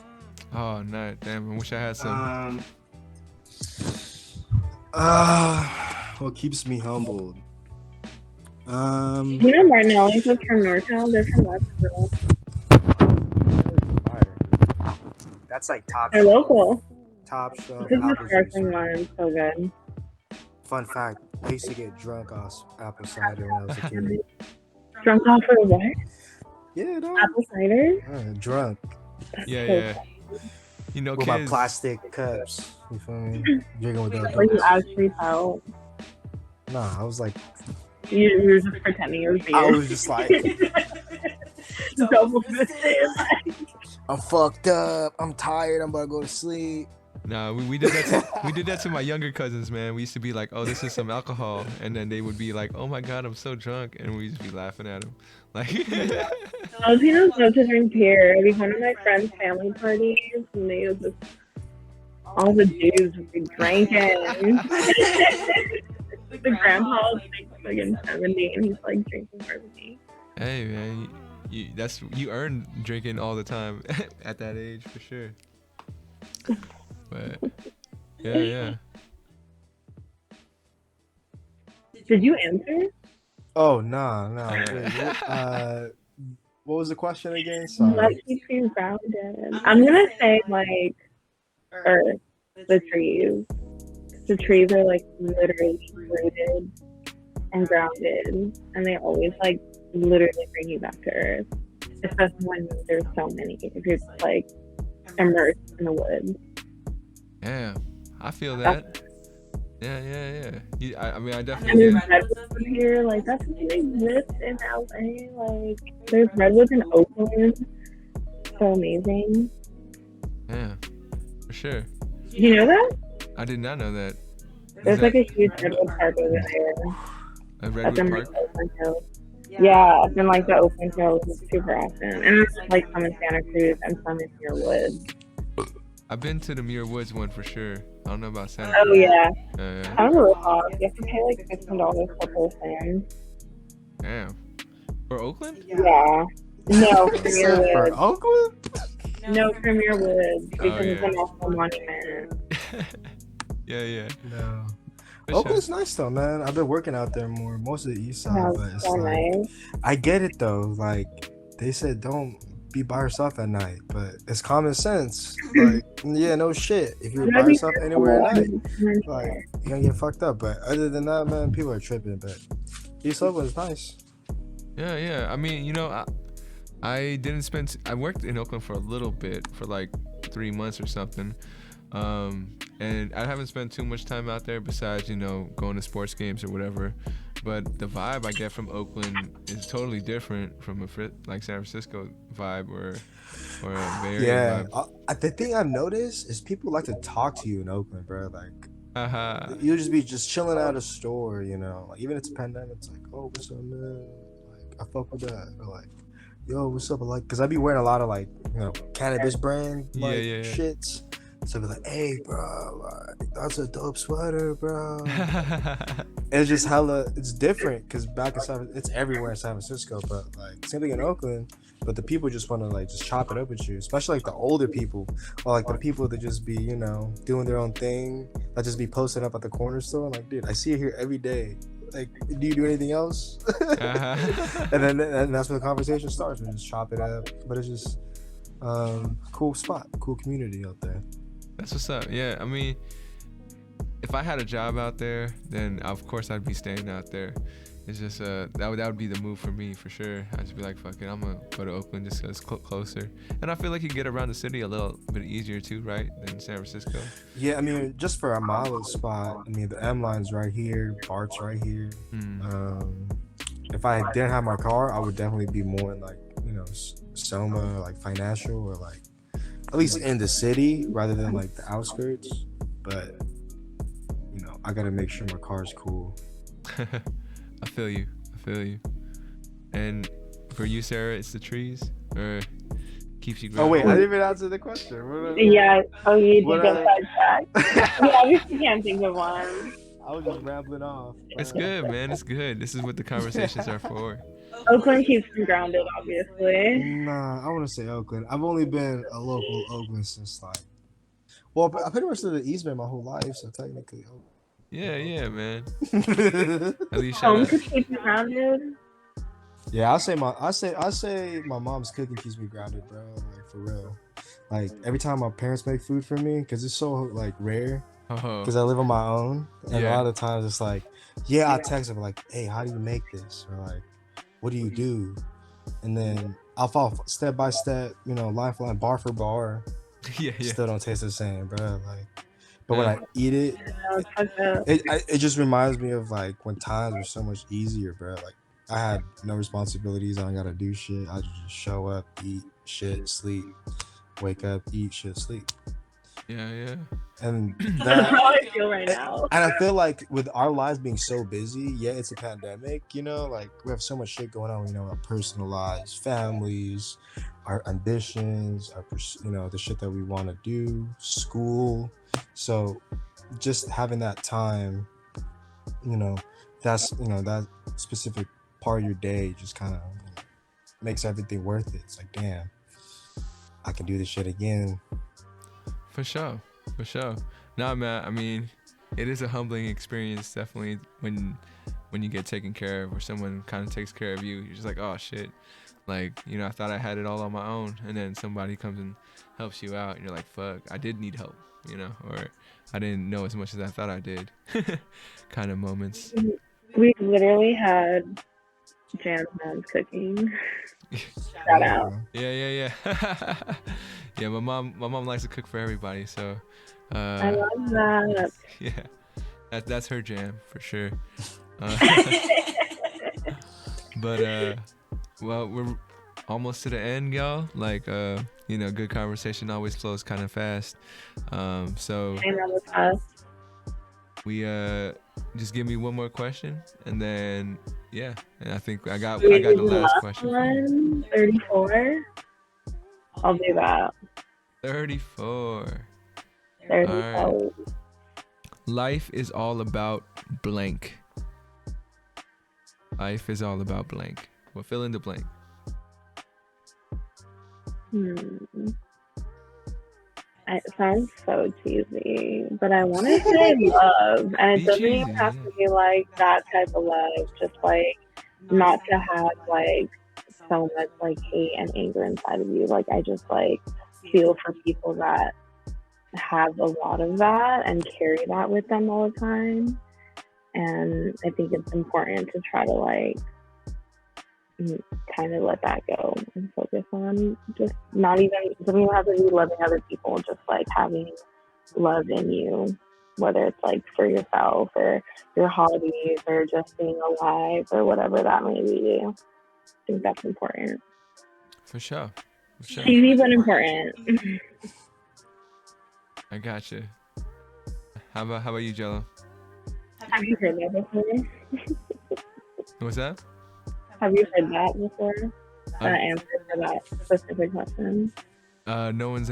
Oh no, damn! I wish I had some. What keeps me humbled? Martinelli's is from NorCal. They're from Westville. That's like top. They're local. Top shelf. This is the sparkling one. So good. Fun fact: I used to get drunk off apple cider when I was a kid. Drunk off of what? Yeah, no. Apple cider. Drunk That's Yeah, so yeah. funny. You know, with my kids. plastic cups. You feel me? Drinking with the Or you adults. actually felt Nah, I was like, you were just pretending it was beer. I was just like, Double fisted. I'm fucked up. I'm tired. I'm about to go to sleep. Nah, we did that. We did that to my younger cousins, man. We used to be like, "Oh, this is some alcohol," and then they would be like, "Oh my god, I'm so drunk," and we used to be laughing at them, like. Filipinos love to drink beer. Like one of my friends' family parties, and they was just all the dudes would be drinking. The grandpa was like in 70, and he's like drinking more than me. Hey man, you earn drinking all the time at that age for sure. But yeah. Did you answer? Oh, nah. Wait, what was the question again? Sorry. What keeps you grounded? I'm gonna say like Earth, the trees. The trees are like literally rooted and grounded, and they always like literally bring you back to Earth. Especially when there's so many. If you're just like immersed in the woods. Yeah, I feel that. Yeah. I mean, I And definitely there's get. redwoods in here, like that doesn't exist in LA. Like there's redwoods in Oakland. So amazing. Yeah, for sure. You know that? I did not know that. There's Is like that a huge redwood park over there. a Up Redwood in like Park? the Oakland Hills. Yeah, up in like the Oakland Hills. It's super awesome. And there's like some in Santa Cruz and some in Muir Woods. I've been to the Muir Woods one for sure. I don't know about Santa Oh Cruz. yeah. Yeah. I don't know what cost. You have to pay like $15 per person. Damn. For Oakland? Yeah. No, for Muir For Woods. Oakland? No, for Muir Woods. Because it's yeah. a national monument. Yeah. No. For sure. Oakland's nice though, man. I've been working out there more, most of the east side, That's but it's so like nice. I get it though. Like they said, don't be by yourself at night, but it's common sense. Like, yeah, no shit. If you're by yourself anywhere at night, like you're gonna get fucked up. But other than that, man, people are tripping. But East Oakland's nice. Yeah. I mean, you know, I didn't spend. I worked in Oakland for a little bit, for like 3 months or something. And I haven't spent too much time out there besides, you know, going to sports games or whatever. But the vibe I get from Oakland is totally different from like San Francisco vibe or a Bay Area vibe. The thing I've noticed is people like to talk to you in Oakland, bro. Like Haha. you'll just be chilling at a store, you know. Like even if it's a pandemic, it's like, oh, what's up, man? Like I fuck with that. Or like, yo, what's up? Like, cause I be wearing a lot of like, you know, cannabis brand like Yeah. shits. So be like, hey, bro, like, that's a dope sweater, bro. It's just it's different because back in it's everywhere in San Francisco, but like same thing in Oakland. But the people just want to like just chop it up with you, especially like the older people or like the people that just be, you know, doing their own thing, that just be posting up at the corner store. I'm like, dude, I see you here every day. Like, do you do anything else? and that's when the conversation starts. We just chop it up, but it's just cool spot, cool community out there. That's what's up. Yeah, I mean, if I had a job out there, then of course I'd be staying out there. It's just that would be the move for me for sure. I'd just be like, fuck it, I'm gonna go to Oakland just 'cause it's closer, and I feel like you get around the city a little bit easier too, right, than San Francisco. Yeah, I mean, just for a mileage spot, I mean, the M line's right here, BART's right here. If I didn't have my car, I would definitely be more in like, you know, Soma, like financial, or like at least in the city rather than like the outskirts. But you know, I gotta make sure my car's cool. I feel you. And for you, Sarah, it's the trees or keeps you grounded? Oh wait, I didn't even answer the question. Yeah. Oh, you did go sidetrack. We obviously can't think of one. I was just rambling off. It's good, man. It's good. This is what the conversations are for. Oakland keeps me grounded, obviously. Nah, I want to say Oakland. I've only been a local Oakland since like, well, I pretty much lived in East Bay my whole life, so technically. Yeah, man. At least shout Home out. could keep me grounded. Yeah, I say my mom's cooking keeps me grounded, bro. Like for real. Like every time my parents make food for me, because it's so like rare. Oh, Because I live on my own, and Yeah. a lot of times it's like, yeah, I text them like, hey, how do you make this? Or like, what do you do? And then I'll follow step by step, line for line, bar for bar. Yeah, yeah. Still don't taste the same, bro. Like, but when Yeah. I eat it, It's fucked up. it just reminds me of like when times were so much easier, bro. Like I had no responsibilities. I don't gotta do shit. I just show up, eat shit, sleep, wake up, eat shit, sleep. Yeah, yeah. And That's that, how I feel right now. and I feel like with our lives being so busy, yeah, it's a pandemic, like we have so much shit going on, our personal lives, families, our ambitions, the shit that we want to do, school. So just having that time, that specific part of your day just kind of makes everything worth it. It's like, damn, I can do this shit again. For sure. Nah, man. I mean, it is a humbling experience, definitely, when you get taken care of, or someone kind of takes care of you. You're just like, oh shit. Like, I thought I had it all on my own, and then somebody comes and helps you out, and you're like, fuck, I did need help, or I didn't know as much as I thought I did. Kind of moments. We literally had Jan's mom's cooking. Shout out. Yeah. Yeah, my mom likes to cook for everybody, so I love that. Yeah, that's her jam for sure. But well, we're almost to the end, y'all. Like good conversation always flows kind of fast. So we just give me one more question, and then and I think I got the last question. 34. I'll do that. 34. 34. All right. Life is all about blank. Life is all about blank. Well, fill in the blank. It sounds so cheesy, but I want to say love, and it doesn't even have to be like that type of love. Just like not to have like so much like hate and anger inside of you. Like I just like feel for people that have a lot of that and carry that with them all the time. And I think it's important to try to like kind of let that go and focus on just not even, doesn't even have to be loving other people, just like having love in you, whether it's like for yourself or your hobbies or just being alive or whatever that may be. I think that's important. For sure. Easy but important. I gotcha. How about you, Gelo? Have you heard that before? What's that? Have you heard that before? That answer for that specific question? No one's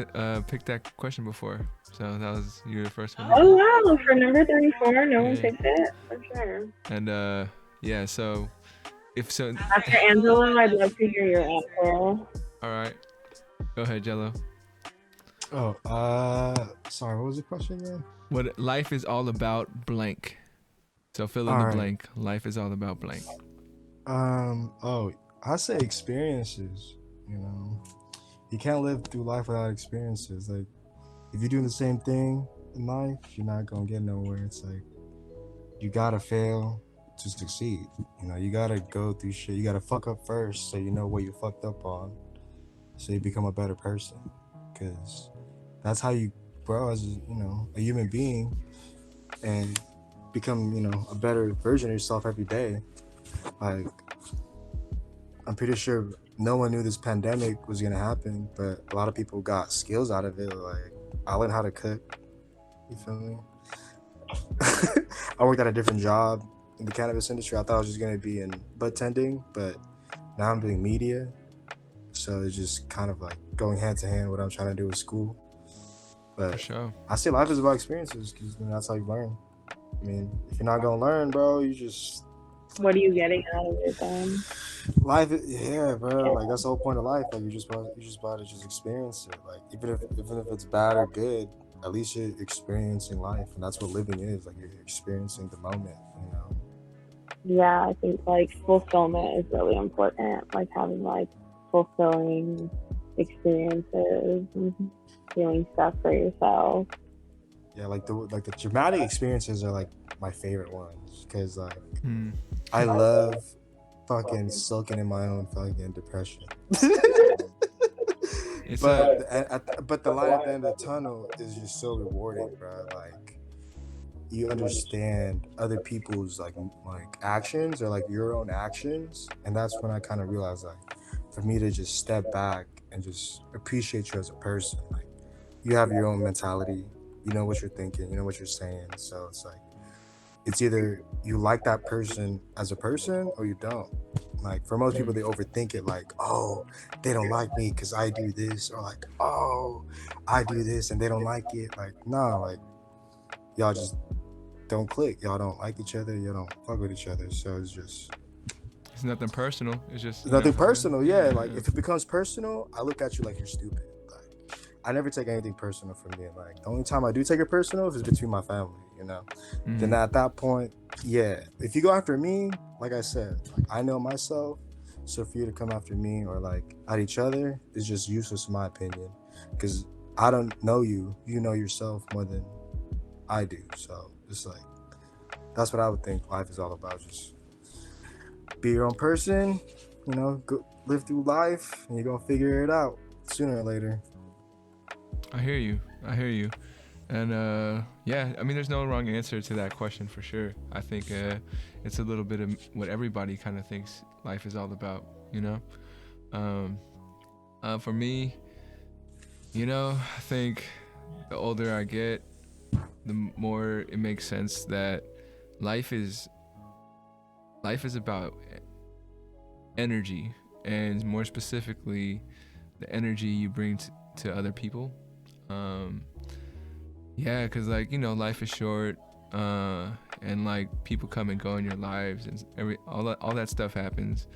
picked that question before, so that was you the first one. Oh wow! For number 34, no one picked it for sure. And so if so. After Angela, I'd love to hear your answer. All right, go ahead, Gelo. Sorry, what was the question again? What life is all about blank. So fill in the blank. Life is all about blank. I say experiences. You can't live through life without experiences. Like, if you're doing the same thing in life, you're not gonna get nowhere. It's like you gotta fail to succeed. You gotta go through shit. You gotta fuck up first, so you know what you fucked up on, so you become a better person. Because that's how you grow as a human being and become a better version of yourself every day. Like, I'm pretty sure no one knew this pandemic was gonna happen, but a lot of people got skills out of it. Like, I learned how to cook. You feel me? I worked at a different job in the cannabis industry. I thought I was just gonna be in bud tending, but now I'm doing media. So it's just kind of like going hand to hand what I'm trying to do with school. But for sure. I say life is about experiences because that's how you learn. I mean, if you're not gonna learn, bro, you just. What are you getting out of it then? Life, yeah, bro. Like, that's the whole point of life. Like, you just about to just experience it. Like, even if it's bad or good, at least you're experiencing life, and that's what living is. Like, you're experiencing the moment. Yeah, I think like fulfillment is really important. Like having like fulfilling experiences, and feeling stuff for yourself. Yeah, like the dramatic experiences are like my favorite ones because like I love fucking soaking in my own fucking depression. It's But the light at the end of the tunnel is just so rewarding, bro. Like you understand other people's like actions or like your own actions, and that's when I kind of realized like for me to just step back and just appreciate you as a person. Like you have your own mentality, you know what you're thinking, you know what you're saying. So it's like it's either you like that person as a person or you don't. Like for most people, they overthink it. Like, oh, they don't like me because I do this, or like, oh, I do this and they don't like it. Like, nah, like y'all just don't click. Y'all don't like each other. Y'all don't fuck with each other. So it's nothing personal. It's just it's nothing yeah. personal. Yeah, like if it becomes personal, I look at you like you're stupid. Like I never take anything personal from you. Like the only time I do take it personal is between my family. You know. Then at that point, yeah, if you go after me, like I said, like, I know myself. So for you to come after me or like at each other is just useless in my opinion, because I don't know you. You know yourself more than I do. So it's like that's what I would think life is all about. Just be your own person. You know, go live through life, and you're gonna figure it out sooner or later. I hear you. And yeah, I mean, there's no wrong answer to that question for sure. I think it's a little bit of what everybody kind of thinks life is all about, you know? For me, you know, I think the older I get, the more it makes sense that life is about energy, and more specifically, the energy you bring to other people. Yeah, because like, you know, life is short, and like people come and go in your lives, and all that stuff happens.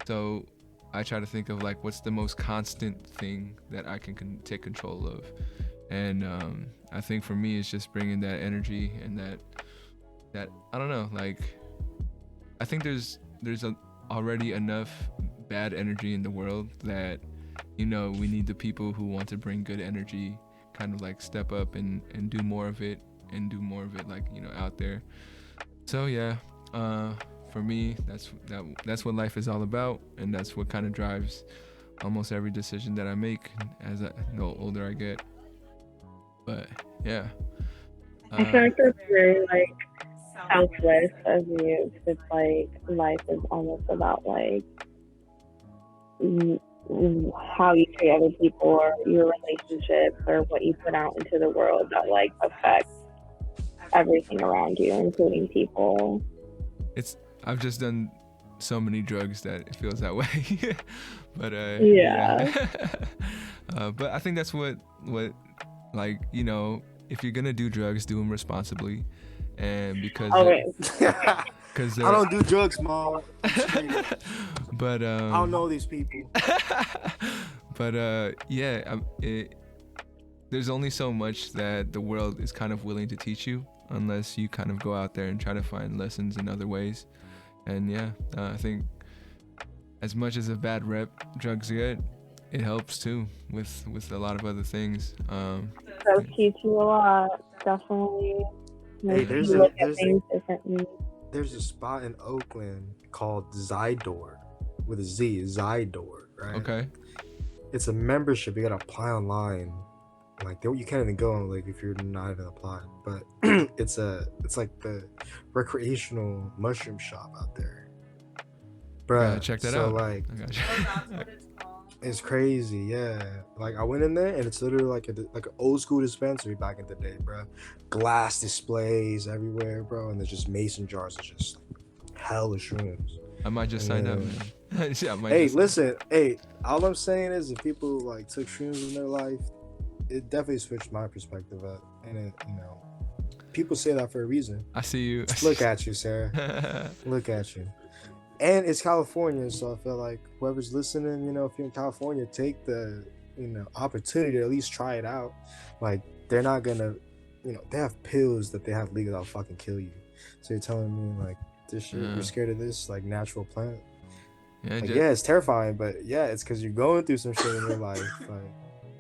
So I try to think of like what's the most constant thing that I can take control of, and I think for me it's just bringing that energy and that I don't know, like I think there's already enough bad energy in the world that, you know, we need the people who want to bring good energy kind of like step up and do more of it, like, you know, out there. So yeah, for me that's what life is all about, and that's what kind of drives almost every decision that I make as I the older I get. But yeah, I feel like it's very like selfless of you. 'Cause it's like life is almost about like how you treat other people or your relationships or what you put out into the world that like affects everything around you, including people. I've just done so many drugs that it feels that way. But Yeah. but I think that's what like, you know, if you're gonna do drugs, do them responsibly, and because because I don't do drugs, Mom. but I don't know these people. But yeah, there's only so much that the world is kind of willing to teach you unless you kind of go out there and try to find lessons in other ways. And yeah, I think as much as a bad rep drugs get, it helps too with a lot of other things. Those teach you a lot, definitely. Hey, Makes you look at things differently. There's a spot in Oakland called Zydor with a Z, Zydor, right? Okay. It's a membership. You gotta apply online. Like you can't even go like if you're not even applied. But it's like the recreational mushroom shop out there, bruh. Check that so out. Like, I got you. That's what it's called. It's crazy, yeah. Like I went in there and it's literally like an old school dispensary back in the day, bro. Glass displays everywhere, bro, and there's just mason jars of just hella shrooms. I might just sign up, man. Yeah, Hey, listen, hey, all I'm saying is if people like took shrooms in their life, it definitely switched my perspective up. And it, you know, people say that for a reason. I see you. Look at you, Sarah. Look at you. And it's California, so I feel like whoever's listening, you know, if you're in California, take the, you know, opportunity to at least try it out. Like, they're not gonna, you know, they have pills that they have legal that'll fucking kill you. So you're telling me, like, this shit, you're scared of this, like, natural plant? Yeah, like, yeah, it's terrifying, but yeah, it's because you're going through some shit in your life. Like,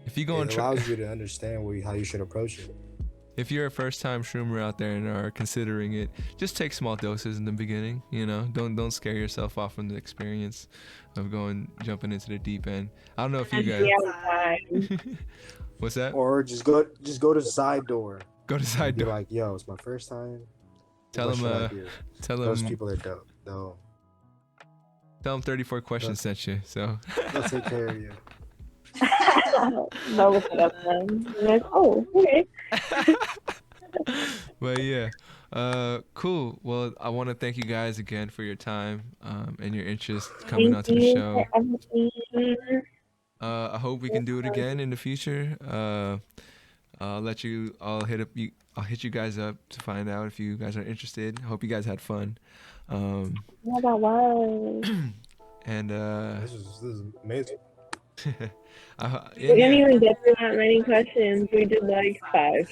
if you go it allows you to understand how you should approach it. if you're a first-time shroomer out there and are considering it, just take small doses in the beginning. You know, don't scare yourself off from the experience of jumping into the deep end. I don't know if you And guys. be outside. What's that? Or just go to the side door Go to and side be door. like, yo, it's my first time. Tell What them. should I do? Tell Those them. people are dope. Tell them 34 questions They'll, sent you. So. they'll take care of you. They'll look it up then. You're like, oh, okay. But yeah, cool. Well, I want to thank you guys again for your time and your interest coming Thank onto the you show. for everything. I hope we can do it again in the future. I'll let you. I'll hit you guys up to find out if you guys are interested. Hope you guys had fun. Yeah, that was. And This is amazing. We didn't even get through that many questions. We did like 5,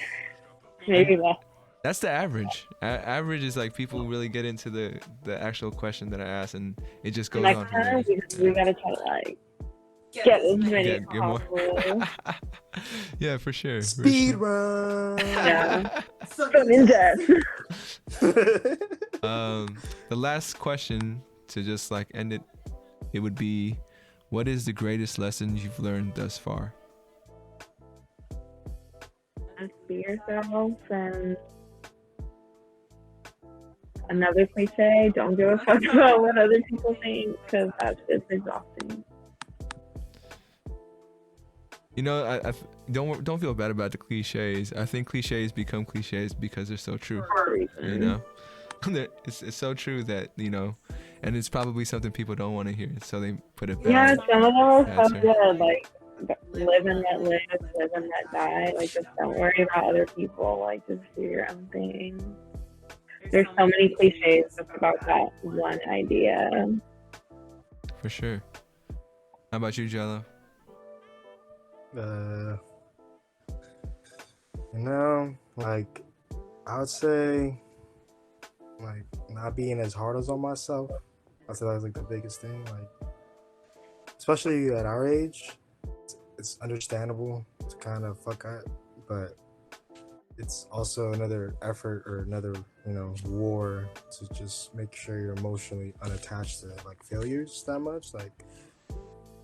maybe less. That's the average. Average is like people really get into the actual question that I asked, and it just goes on Next from there. time, we gotta try to like get as many as Get more. possible. Yeah, for sure. Speed run. Yeah. So in depth. The last question to just like end it, it would be, what is the greatest lesson you've learned thus far? Just be yourself, and another cliche, don't give a fuck about what other people think, because that's just exhausting. You know, I don't feel bad about the cliches. I think cliches become cliches because they're so true. For a You reason. know, it's so true that, you know, and it's probably something people don't want to hear, so they put it back. Yeah, some of them are so Answer. good, like live and let live, live and let die. Like, just don't worry about other people. Like, just do your own thing. There's so many cliches just about that one idea. For sure. How about you, Jello? Like, I would say, like, not being as hard as on myself. I say that's like the biggest thing. Like, especially at our age, it's understandable to kind of fuck up, but it's also another effort or another, war to just make sure you're emotionally unattached to like failures that much. Like,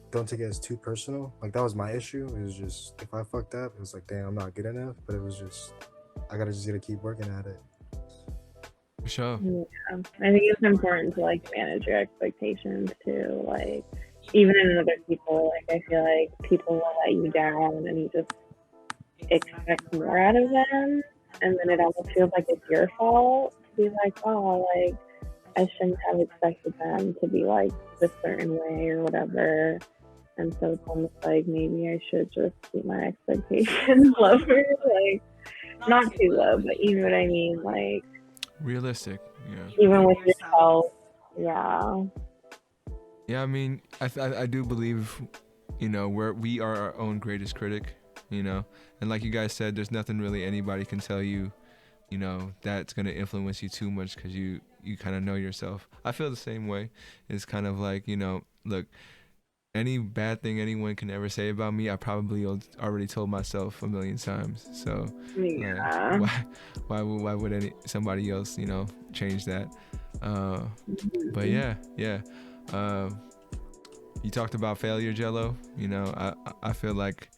don't take it as too personal. Like, that was my issue. It was just, if I fucked up, it was like, damn, I'm not good enough. But it was just, I gotta keep working at it. For sure. Yeah. I think it's important to like manage your expectations too. Like, even in other people, like, I feel like people will let you down and you just expect more out of them, and then it almost feels like it's your fault to be like, oh, like, I shouldn't have expected them to be like this certain way or whatever. And so it's almost like maybe I should just keep my expectations lower, like not too low, but you know what I mean, like Realistic. Yeah. even with yourself. Yeah. Yeah, I mean, I do believe, we are our own greatest critic, and like you guys said, there's nothing really anybody can tell you, that's gonna influence you too much, because you kind of know yourself. I feel the same way. It's kind of like, look, any bad thing anyone can ever say about me, I probably already told myself a million times. So Yeah. why would somebody else, change that? But yeah. You talked about failure, Jello. I feel like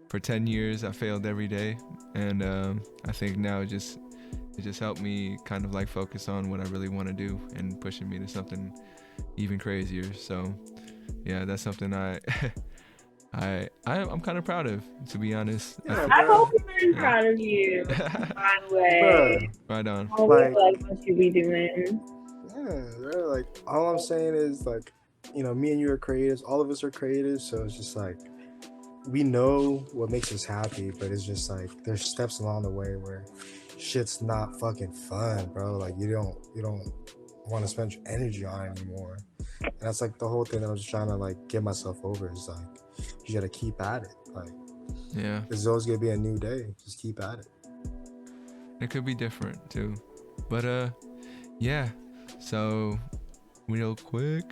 for 10 years I failed every day, and I think now it just helped me kind of like focus on what I really want to do and pushing me to something even crazier. So yeah, that's something I'm kind of proud of, to be honest. Yeah, I bro. hope we're very proud of you, by the way. Right on. I always like what you be doing. Yeah, bro, like, all I'm saying is, like, me and you are creatives. All of us are creatives, so it's just like, we know what makes us happy, but it's just like there's steps along the way where shit's not fucking fun, bro. Like, you don't want to spend your energy on it anymore. And that's like the whole thing that I'm just trying to like get myself over, is like, you gotta keep at it. Like, Yeah, there's always gonna be a new day. Just keep at it. it could be different too, but yeah. So real quick,